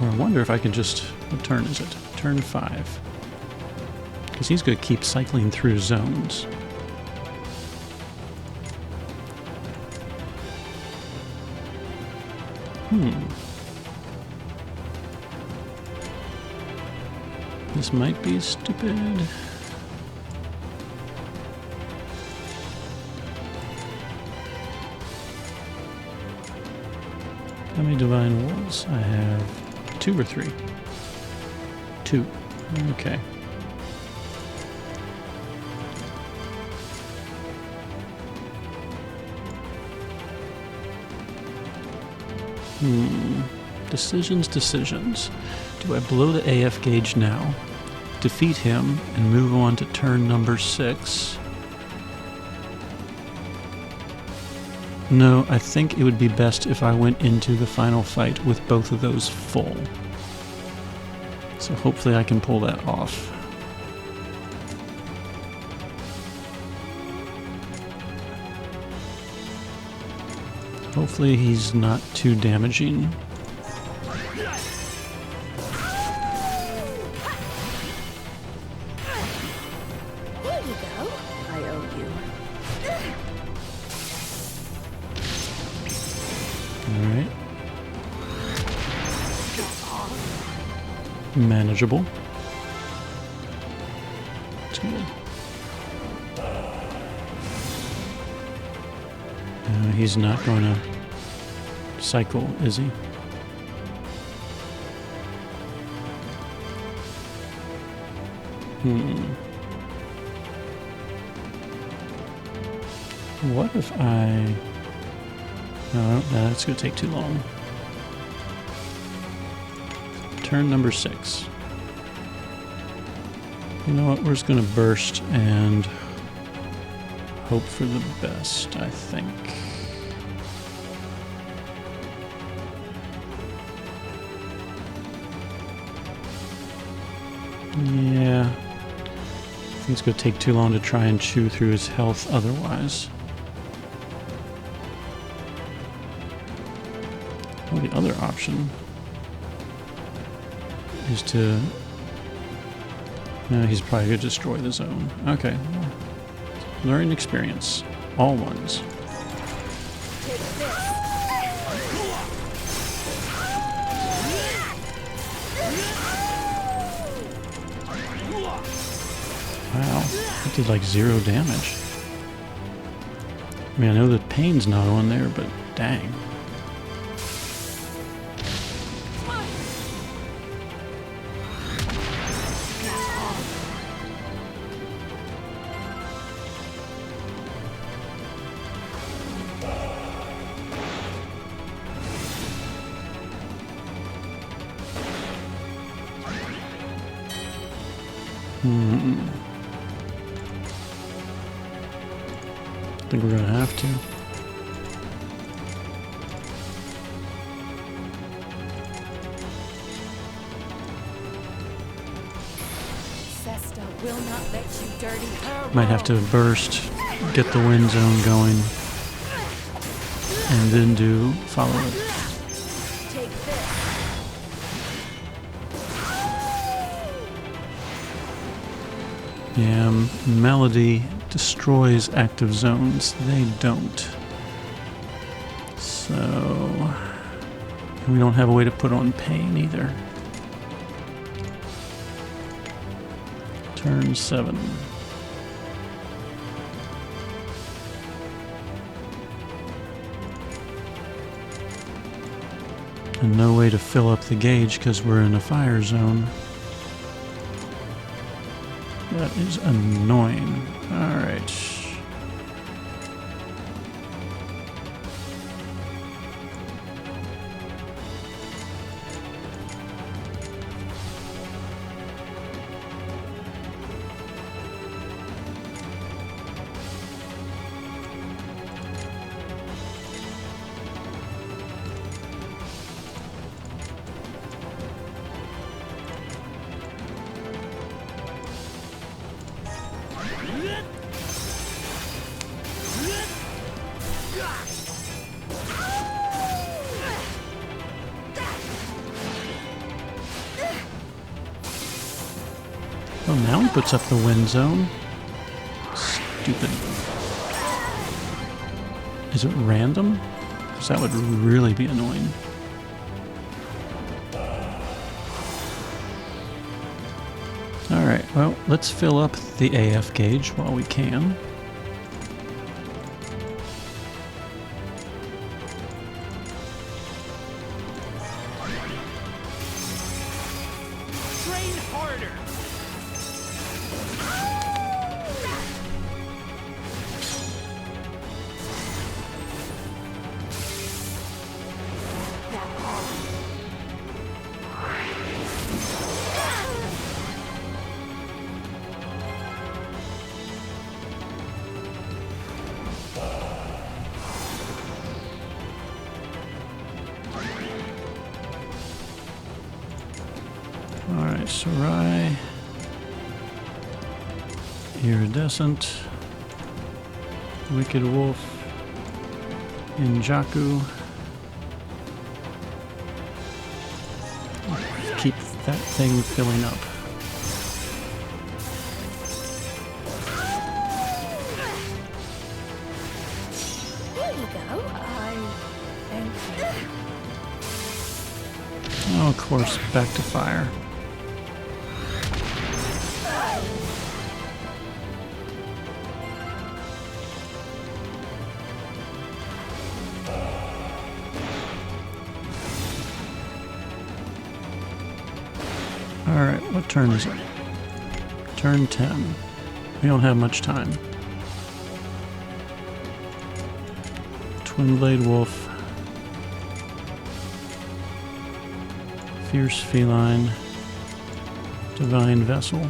Speaker 1: Or I wonder if I can just... What turn is it? Turn 5. Because he's going to keep cycling through zones. This might be stupid. How many divine wolves? I have 2 or 3? 2. Okay. Decisions. Do I blow the AF gauge now, defeat him, and move on to turn number 6? No, I think it would be best if I went into the final fight with both of those full. So hopefully I can pull that off. Hopefully he's not too damaging.
Speaker 3: There you go. I owe you.
Speaker 1: Alright. Manageable. That's good. He's not going to cycle, is he? What if I... No, that's going to take too long. Turn number 6. You know what? We're just going to burst and hope for the best, I think. Yeah. I think it's going to take too long to try and chew through his health otherwise. Well, the other option is to... No, he's probably going to destroy the zone. Okay. Well, learning experience. All ones. Wow, that did like 0 damage. I mean, I know the pain's not on there, but dang. I think we're gonna have to.
Speaker 3: Cesta will not let you dirty her.
Speaker 1: Might have to burst, get the wind zone going, and then do follow it.
Speaker 3: Take this.
Speaker 1: Yeah, Melody destroys active zones. They don't. So... we don't have a way to put on pain either. Turn 7. And no way to fill up the gauge because we're in a fire zone. That is annoying. Alright. Oh, now he puts up the wind zone. Stupid. Is it random? Because that would really be annoying. Alright, well, let's fill up the AF gauge while we can.
Speaker 2: Train harder.
Speaker 1: Alright, Sarai. Iridescent. Wicked Wolf. Injaku. Keep that thing filling up.
Speaker 3: There you go. Thank you.
Speaker 1: Oh, of course, back to fire. Alright, what turn is it? Turn 10. We don't have much time. Twin Blade Wolf. Fierce Feline. Divine Vessel.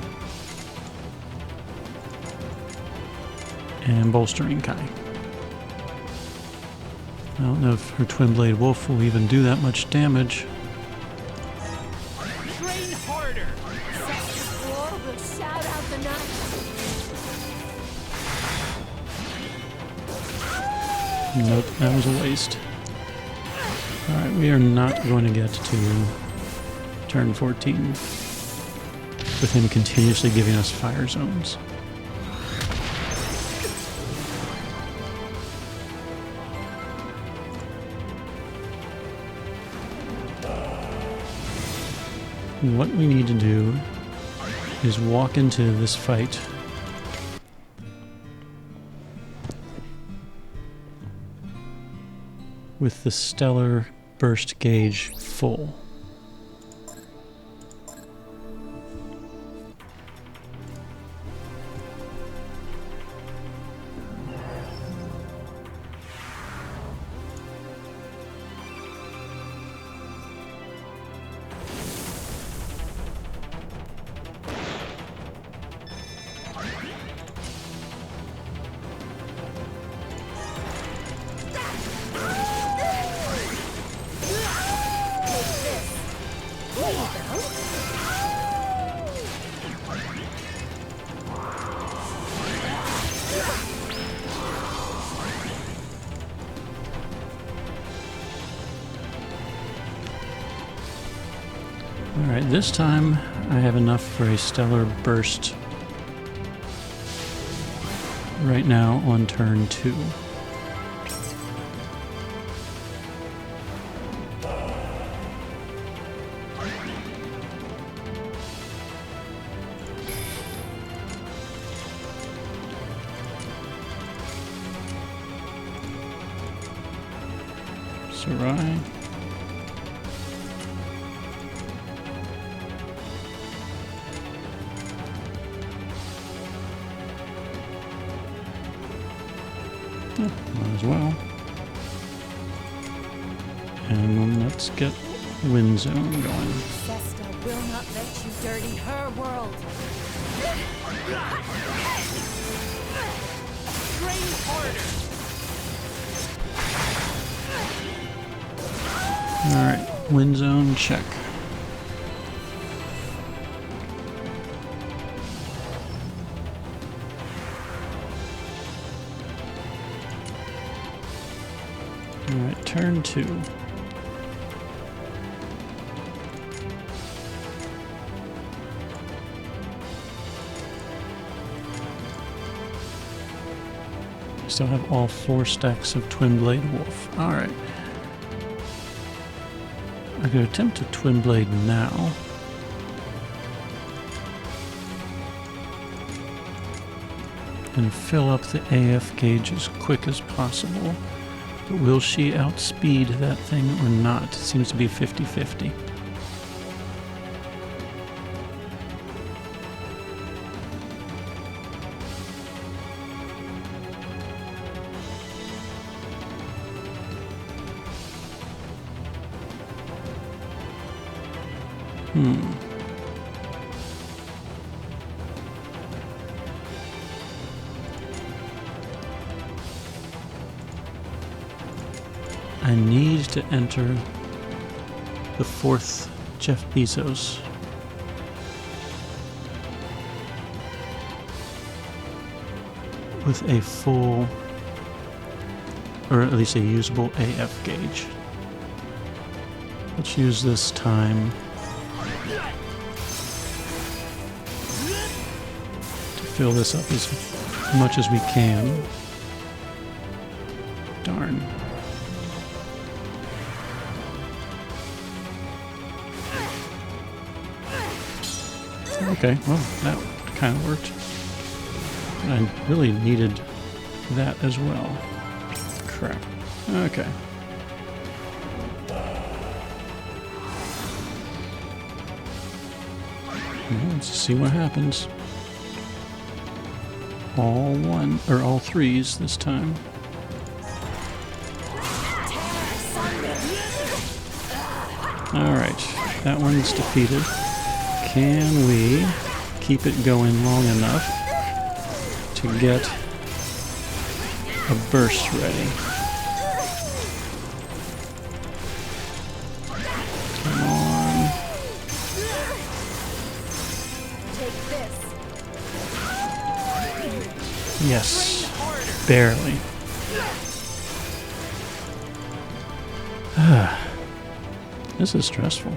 Speaker 1: And Bolstering Kai. I don't know if her Twin Blade Wolf will even do that much damage.
Speaker 2: Train harder.
Speaker 3: War will shout out the night.
Speaker 1: Nope, that was a waste. Alright, we are not going to get to turn 14 with him continuously giving us fire zones. What we need to do is walk into this fight with the stellar burst gauge full. Alright, this time I have enough for a stellar burst right now on turn 2. Sarai. Might as well. And let's get Wind Zone going.
Speaker 3: Sesta will not let you dirty her world.
Speaker 2: Train harder.
Speaker 1: Alright, Wind Zone check. Alright, turn 2. Still have all 4 stacks of Twin Blade Wolf. Alright. I could attempt a Twin Blade now. And fill up the AF gauge as quick as possible. But will she outspeed that thing or not? It seems to be 50-50. I need to enter the 4th Jeff Bezos. With a full, or at least a usable AF gauge. Let's use this time to fill this up as much as we can. Darn. Okay, well, that kind of worked. I really needed that as well. Crap. Okay. Let's see what happens. All 1, or all 3s this time. Alright, that one's defeated. Can we keep it going long enough to get a burst ready? Come on.
Speaker 3: Take this.
Speaker 1: Yes, barely. This is stressful.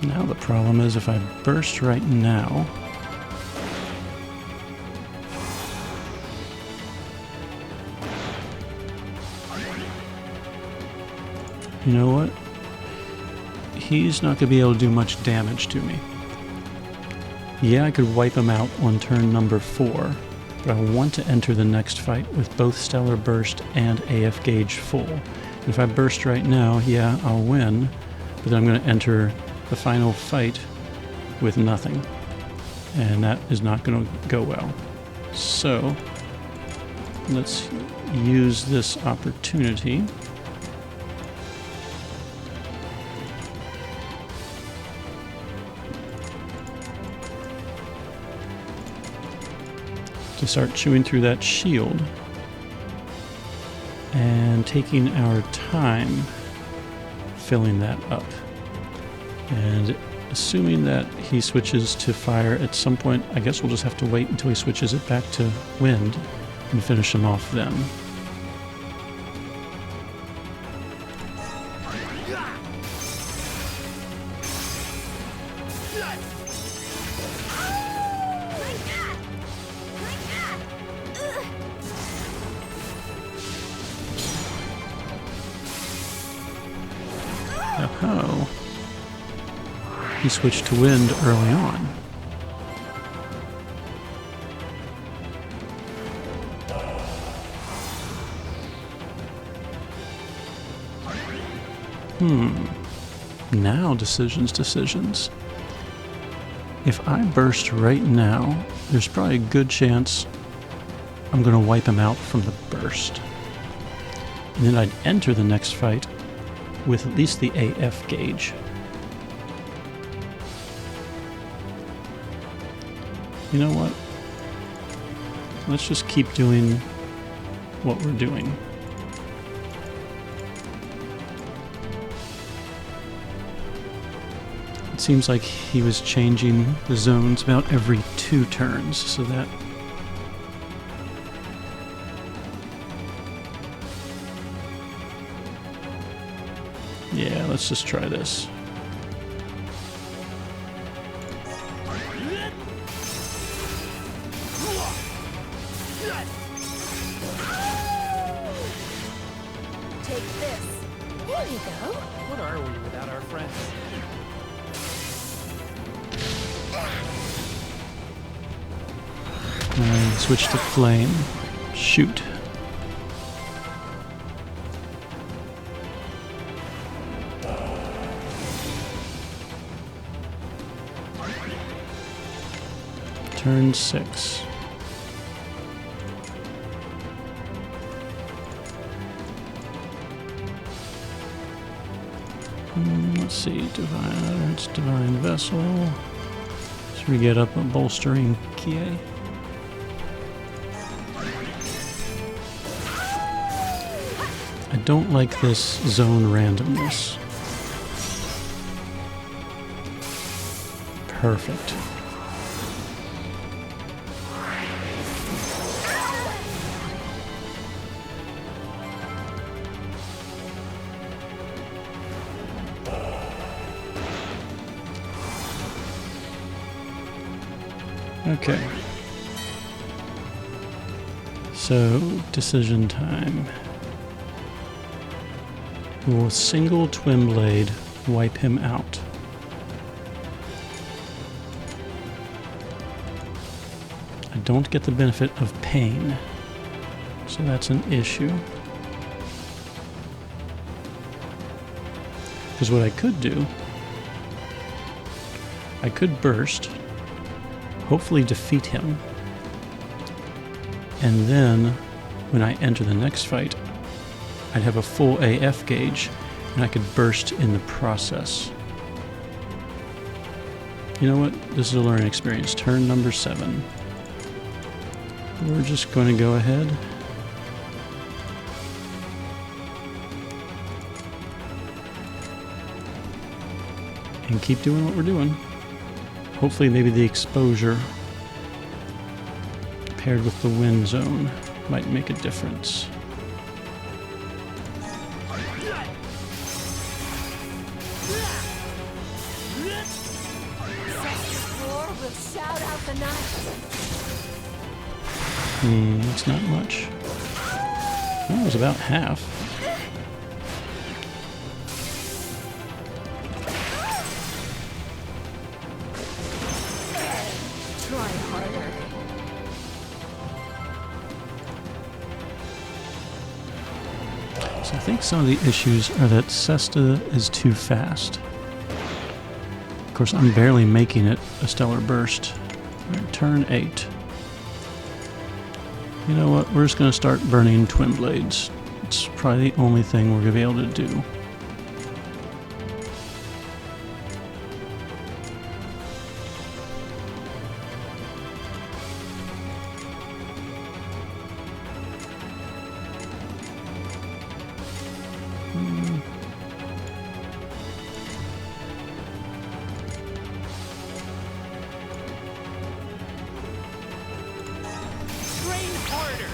Speaker 1: Now the problem is if I burst right now, you know what? He's not going to be able to do much damage to me. Yeah, I could wipe him out on turn number 4, but I want to enter the next fight with both Stellar Burst and AF Gauge full. And if I burst right now, yeah, I'll win, but then I'm going to enter the final fight with nothing, and that is not going to go well. So let's use this opportunity to start chewing through that shield and taking our time filling that up. And assuming that he switches to fire at some point, I guess we'll just have to wait until he switches it back to wind and finish him off then. Oh. He switched to wind early on. Now decisions. If I burst right now, there's probably a good chance I'm going to wipe him out from the burst. And then I'd enter the next fight with at least the AF gauge. You know what? Let's just keep doing what we're doing. It seems like he was changing the zones about every 2 turns, so that... Yeah, let's just try this.
Speaker 3: Take this. There you go.
Speaker 2: What are we without our friends?
Speaker 1: And switch to flame. Shoot. Turn 6. Let's see, Divine Vessel. Should we get up a bolstering Kie? I don't like this zone randomness. Perfect. Okay. So, decision time. Will a single twin blade wipe him out? I don't get the benefit of pain, so that's an issue. Because what I could do, I could burst, hopefully defeat him, and then when I enter the next fight, I'd have a full AF gauge and I could burst in the process. You know what? This is a learning experience. Turn number 7. We're just going to go ahead and keep doing what we're doing. Hopefully maybe the exposure paired with the wind zone might make a difference. That's not much. That was about half.
Speaker 3: Try harder.
Speaker 1: So I think some of the issues are that Cesta is too fast. Of course, I'm barely making it a stellar burst. All right, turn 8. You know what? We're just going to start burning twin blades. It's probably the only thing we're going to be able to do.
Speaker 2: Train harder!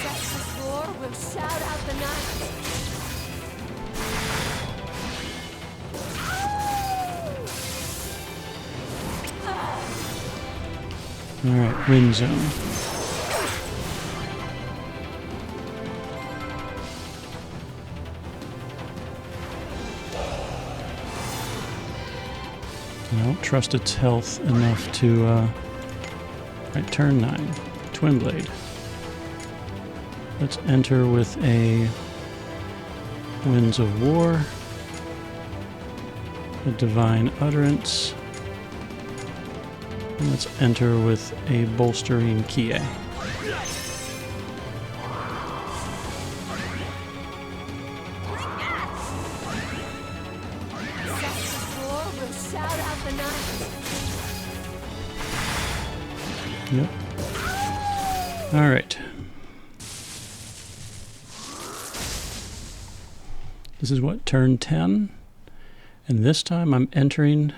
Speaker 3: Sex's roar will shout out the night.
Speaker 1: Alright, wind zone. don't trust its health enough to... Right, turn 9. Twin Blade. Let's enter with a Winds of War, a Divine Utterance, and let's enter with a Bolstering Kie. Yep. All right. This is what, turn 10? And this time I'm entering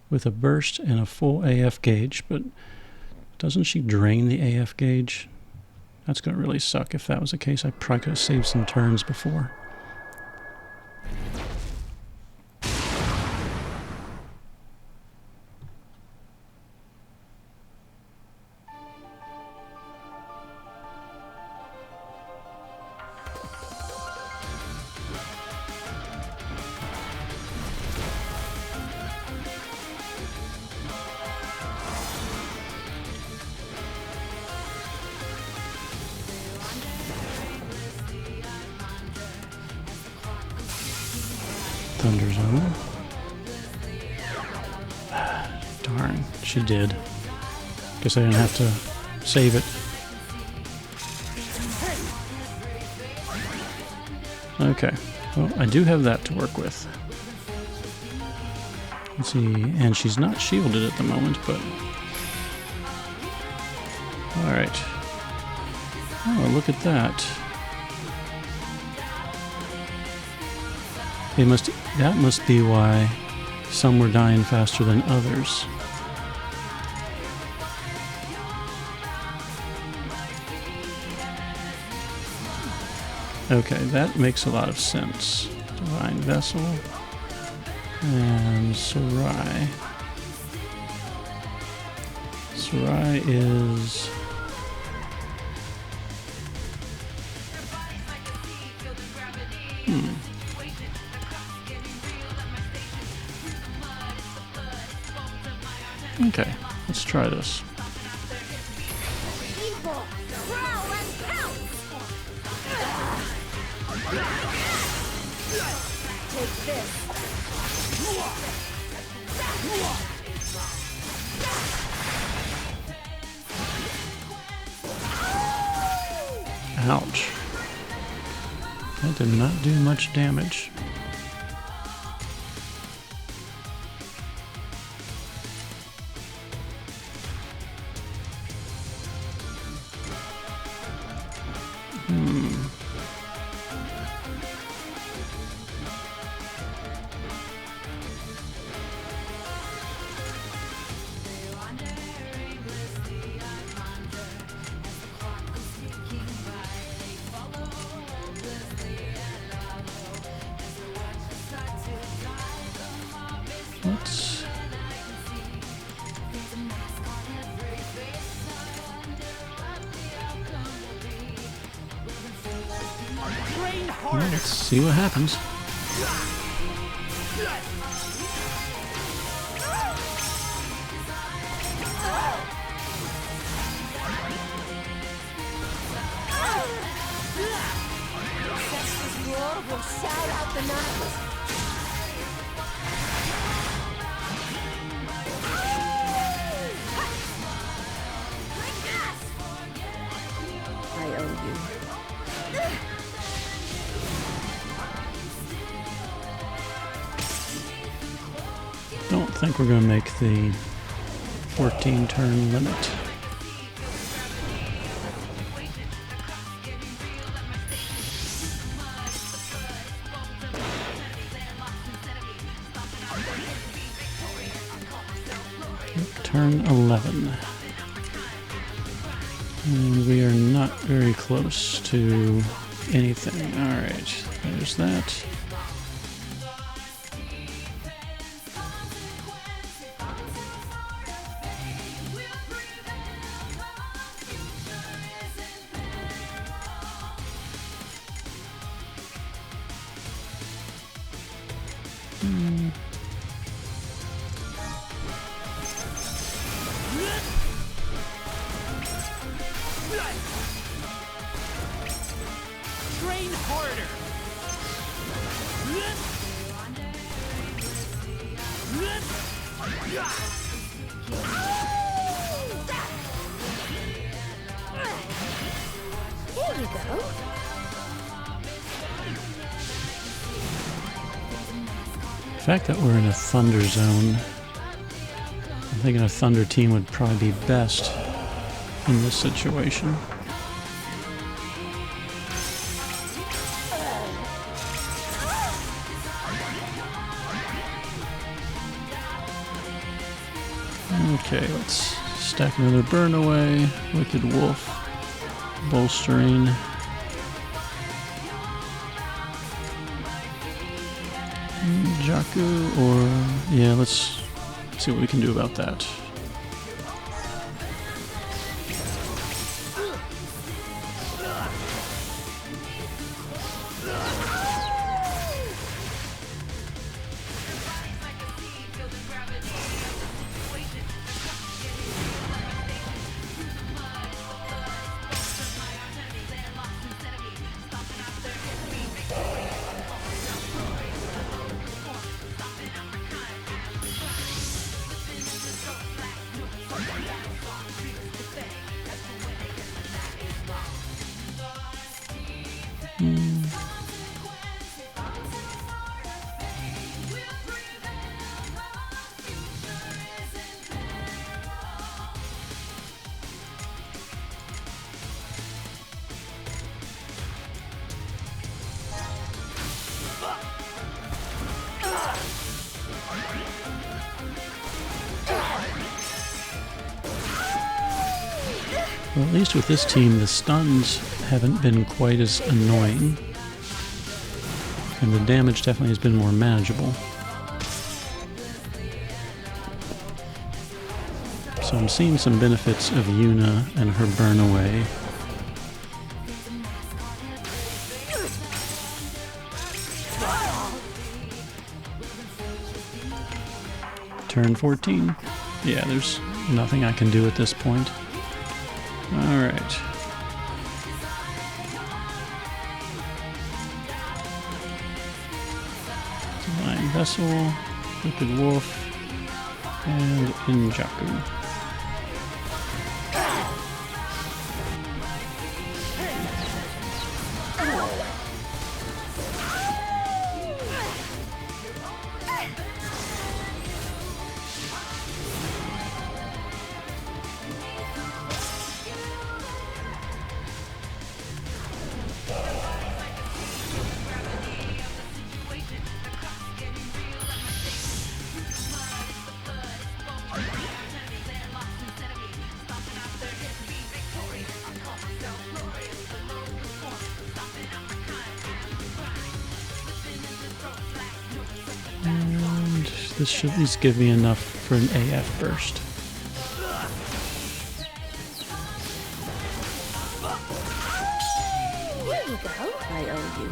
Speaker 1: with a burst and a full AF gauge, but doesn't she drain the AF gauge? That's going to really suck if that was the case. I probably could have saved some turns before. Thunder Zone. Darn, she did. Guess I didn't have to save it. Okay, well, I do have that to work with. Let's see, and she's not shielded at the moment, but... Alright. Oh, look at that. That must be why some were dying faster than others. Okay, that makes a lot of sense. Divine Vessel and Sarai. Sarai is... Okay, let's try this.
Speaker 3: Evil, growl and pounce! Take this.
Speaker 1: Ouch. That did not do much damage. Let's see what happens.
Speaker 3: Will shout out the night. I owe you.
Speaker 1: Don't think we're going to make the 14 turn limit. Turn 11. And we are not very close to anything. Alright, there's that.
Speaker 2: harder.
Speaker 3: There you go.
Speaker 1: The fact that we're in a thunder zone, I'm thinking a thunder team would probably be best in this situation. Okay, let's stack another burn away. Wicked Wolf, bolstering. Jaku, or yeah, let's see what we can do about that. Well, at least with this team, the stuns haven't been quite as annoying. And the damage definitely has been more manageable. So I'm seeing some benefits of Yuna and her burn away. Turn 14. Yeah, there's nothing I can do at this point. Alright. Divine Vessel, Wicked Wolf, and Injaku. And this should at least give me enough for an AF burst.
Speaker 3: Here you go. I owe you.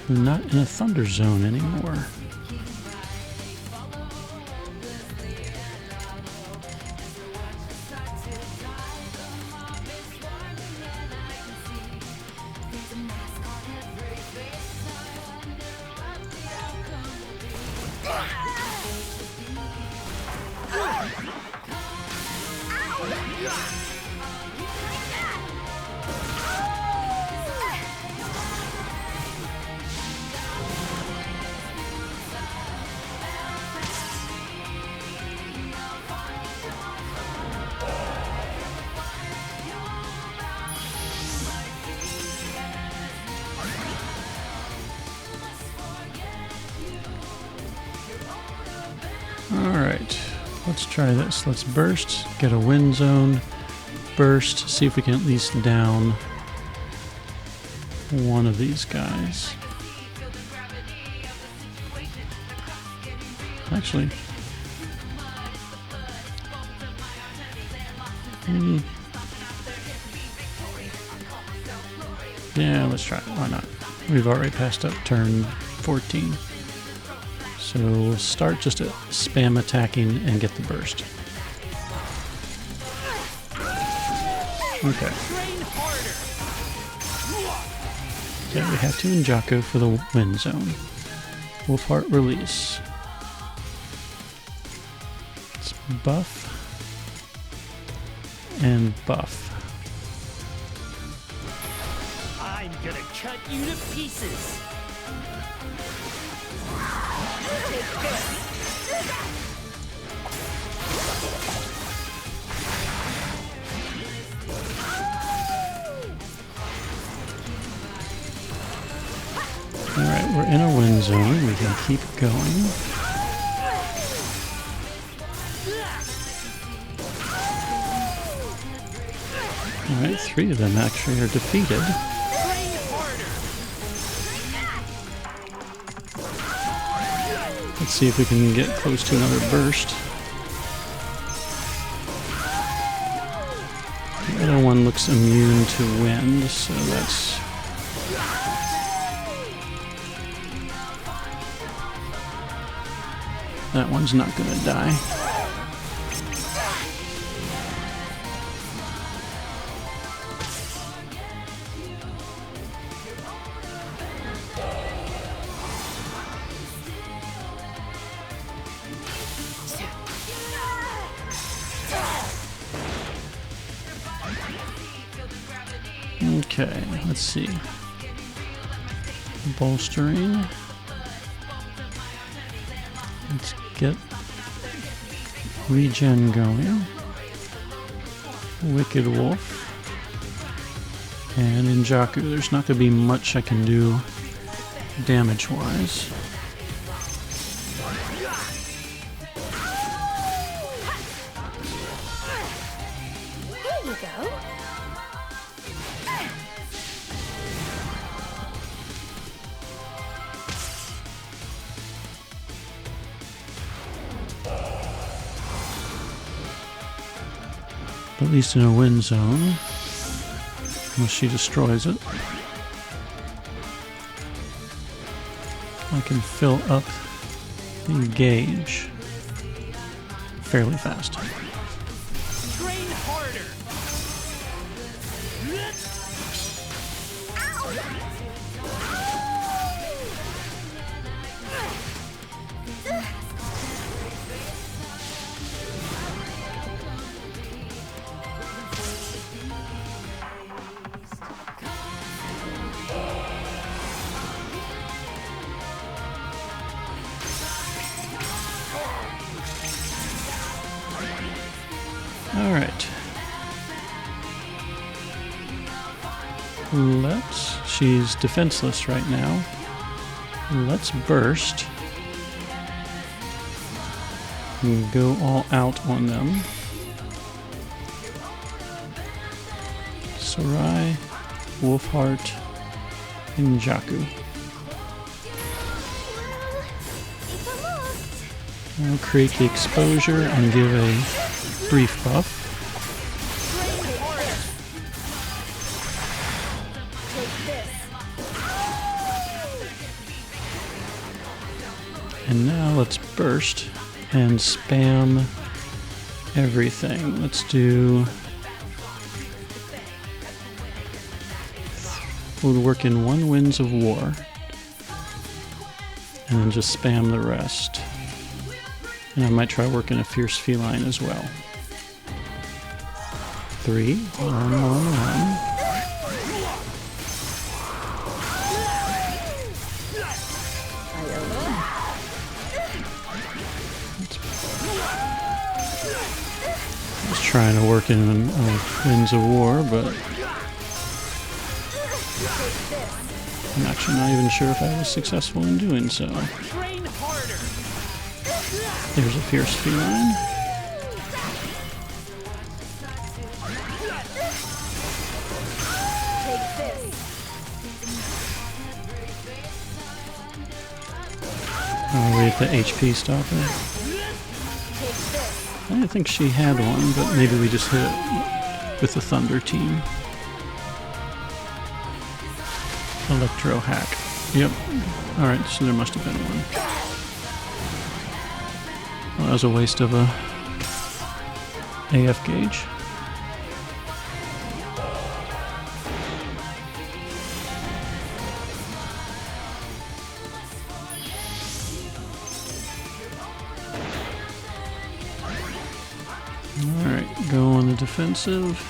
Speaker 1: We're not in a thunder zone anymore. Alright, let's try this. Let's burst, get a wind zone, burst, see if we can at least down one of these guys. Actually, Yeah, let's try it. Why not? We've already passed up turn 14. So we'll start just to spam attacking and get the burst. Okay. Okay, we have to Injaku for the wind zone. Wolf Heart release. Let's buff and buff.
Speaker 2: I'm gonna cut you to pieces. Take this.
Speaker 1: Alright, we're in a wind zone. We can keep going. Alright, 3 of them actually are defeated. Let's see if we can get close to another burst. The other one looks immune to wind, so that's... That one's not gonna die. Okay, let's see. Bolstering. Let's get regen going. Wicked Wolf. And Injaku. There's not going to be much I can do damage-wise.
Speaker 3: There you go.
Speaker 1: At least in a wind zone, unless she destroys it. I can fill up the gauge fairly fast.
Speaker 2: Train harder.
Speaker 1: All right. She's defenseless right now. Let's burst. And go all out on them. Sarai, Wolfheart, Injaku. I'll create the exposure and give a brief buff. And now let's burst and spam everything. Let's do... We'll work in 1 Winds of War. And then just spam the rest. And I might try working a Fierce Feline as well. 3, 1, 1, 1. Trying to work in Winds of War, but I'm actually not even sure if I was successful in doing so. There's a Fierce Feline. I'll wait the HP stopper. I didn't think she had one, but maybe we just hit it with the Thunder team. Electro hack. Yep. Alright, so there must have been one. Well, that was a waste of a AF gauge. Alright, go on the defensive.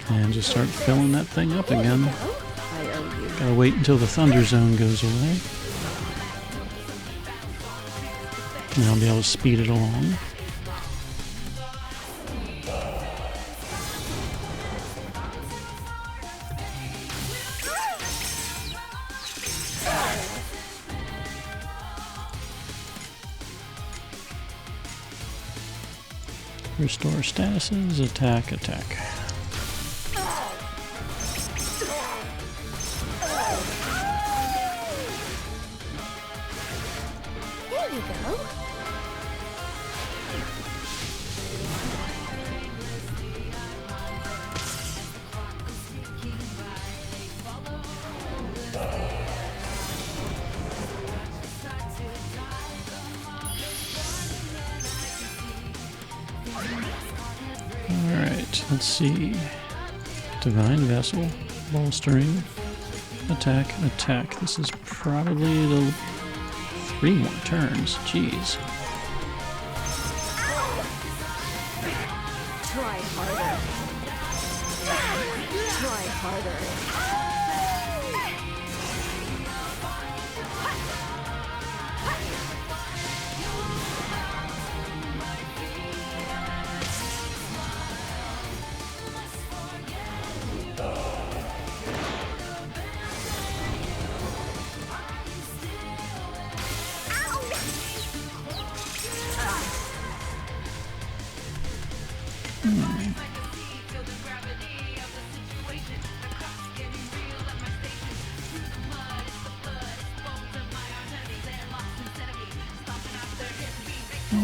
Speaker 1: And just start filling that thing up again. Gotta wait until the Thunder Zone goes away. And I'll be able to speed it along. Restore statuses, attack, attack.
Speaker 3: There you go.
Speaker 1: Alright, let's see. Divine Vessel, bolstering, attack, attack. This is probably the 3 more turns. Jeez.
Speaker 3: Try harder. Try harder.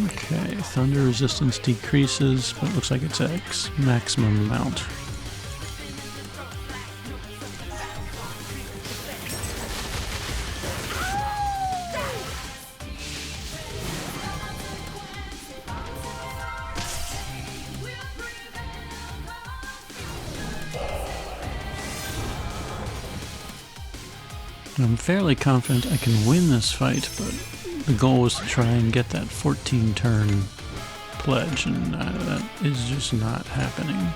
Speaker 1: Okay, thunder resistance decreases, but it looks like it's at maximum amount. I'm fairly confident I can win this fight, but the goal was to try and get that 14-turn pledge, and that is just not happening.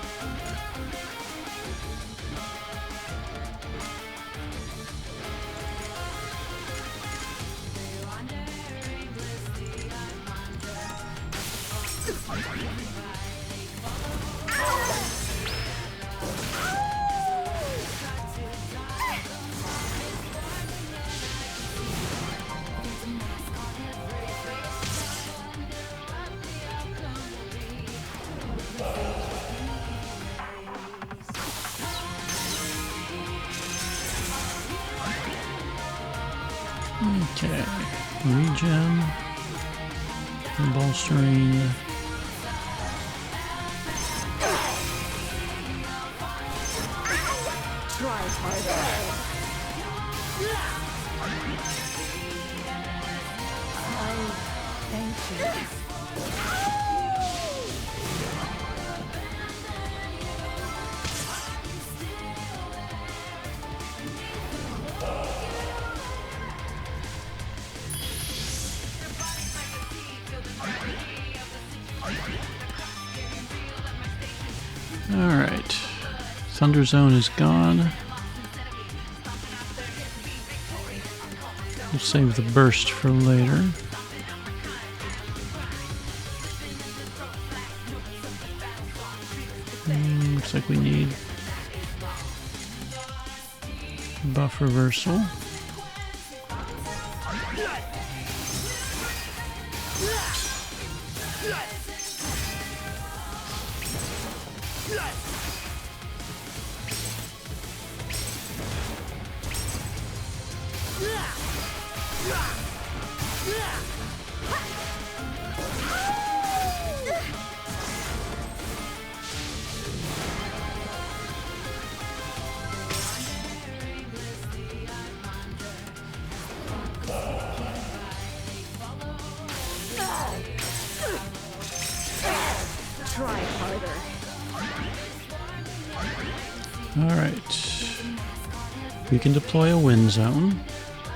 Speaker 1: Okay, regen, bolstering.
Speaker 3: Try harder. Thank you.
Speaker 1: Alright, Thunder Zone is gone. We'll save the burst for later. Looks like we need buff reversal.
Speaker 3: Try harder.
Speaker 1: Alright. We can deploy a wind zone,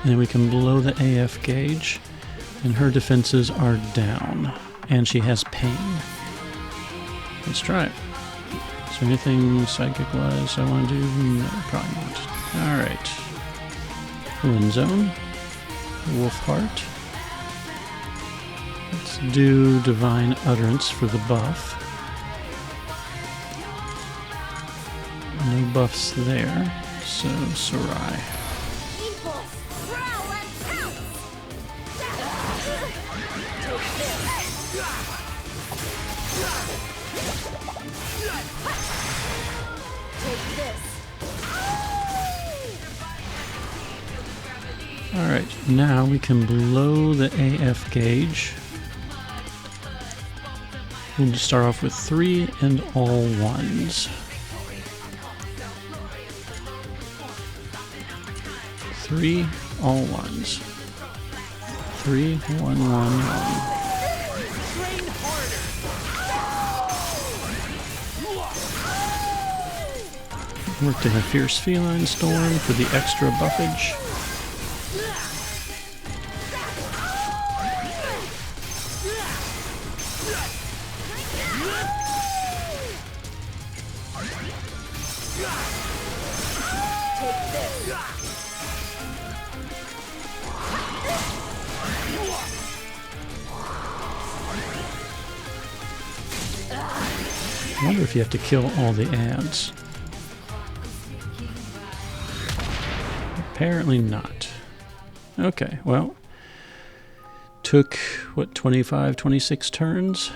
Speaker 1: and we can blow the AF gauge, and her defenses are down, and she has pain. Let's try it. Is there anything psychic-wise I want to do? No, probably not. Alright. Wind zone. Wolf heart. Let's do divine utterance for the buff. No buffs there, so Sarai. Alright, now we can blow the AF gauge. We'll just start off with 3 and all ones. 3, all ones. 3, 1, 1, 1. Worked in a fierce feline storm for the extra buffage. I wonder if you have to kill all the ads. Apparently not. Okay, well, took, what, 25, 26 turns?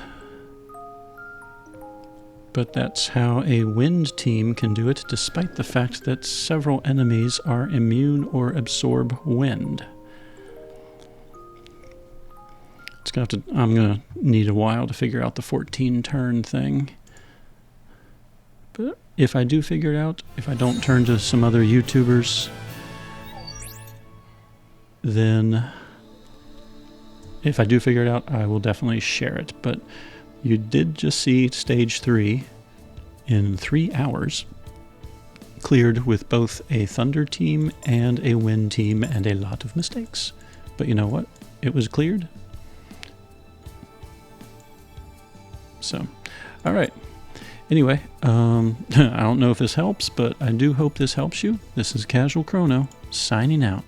Speaker 1: But that's how a wind team can do it, despite the fact that several enemies are immune or absorb wind. I'm gonna need a while to figure out the 14 turn thing. But if I do figure it out, if I don't turn to some other YouTubers, then if I do figure it out, I will definitely share it. But you did just see stage 3 in 3 hours, cleared with both a thunder team and a wind team and a lot of mistakes. But you know what? It was cleared. So, all right. Anyway, I don't know if this helps, but I do hope this helps you. This is Casual Chrono, signing out.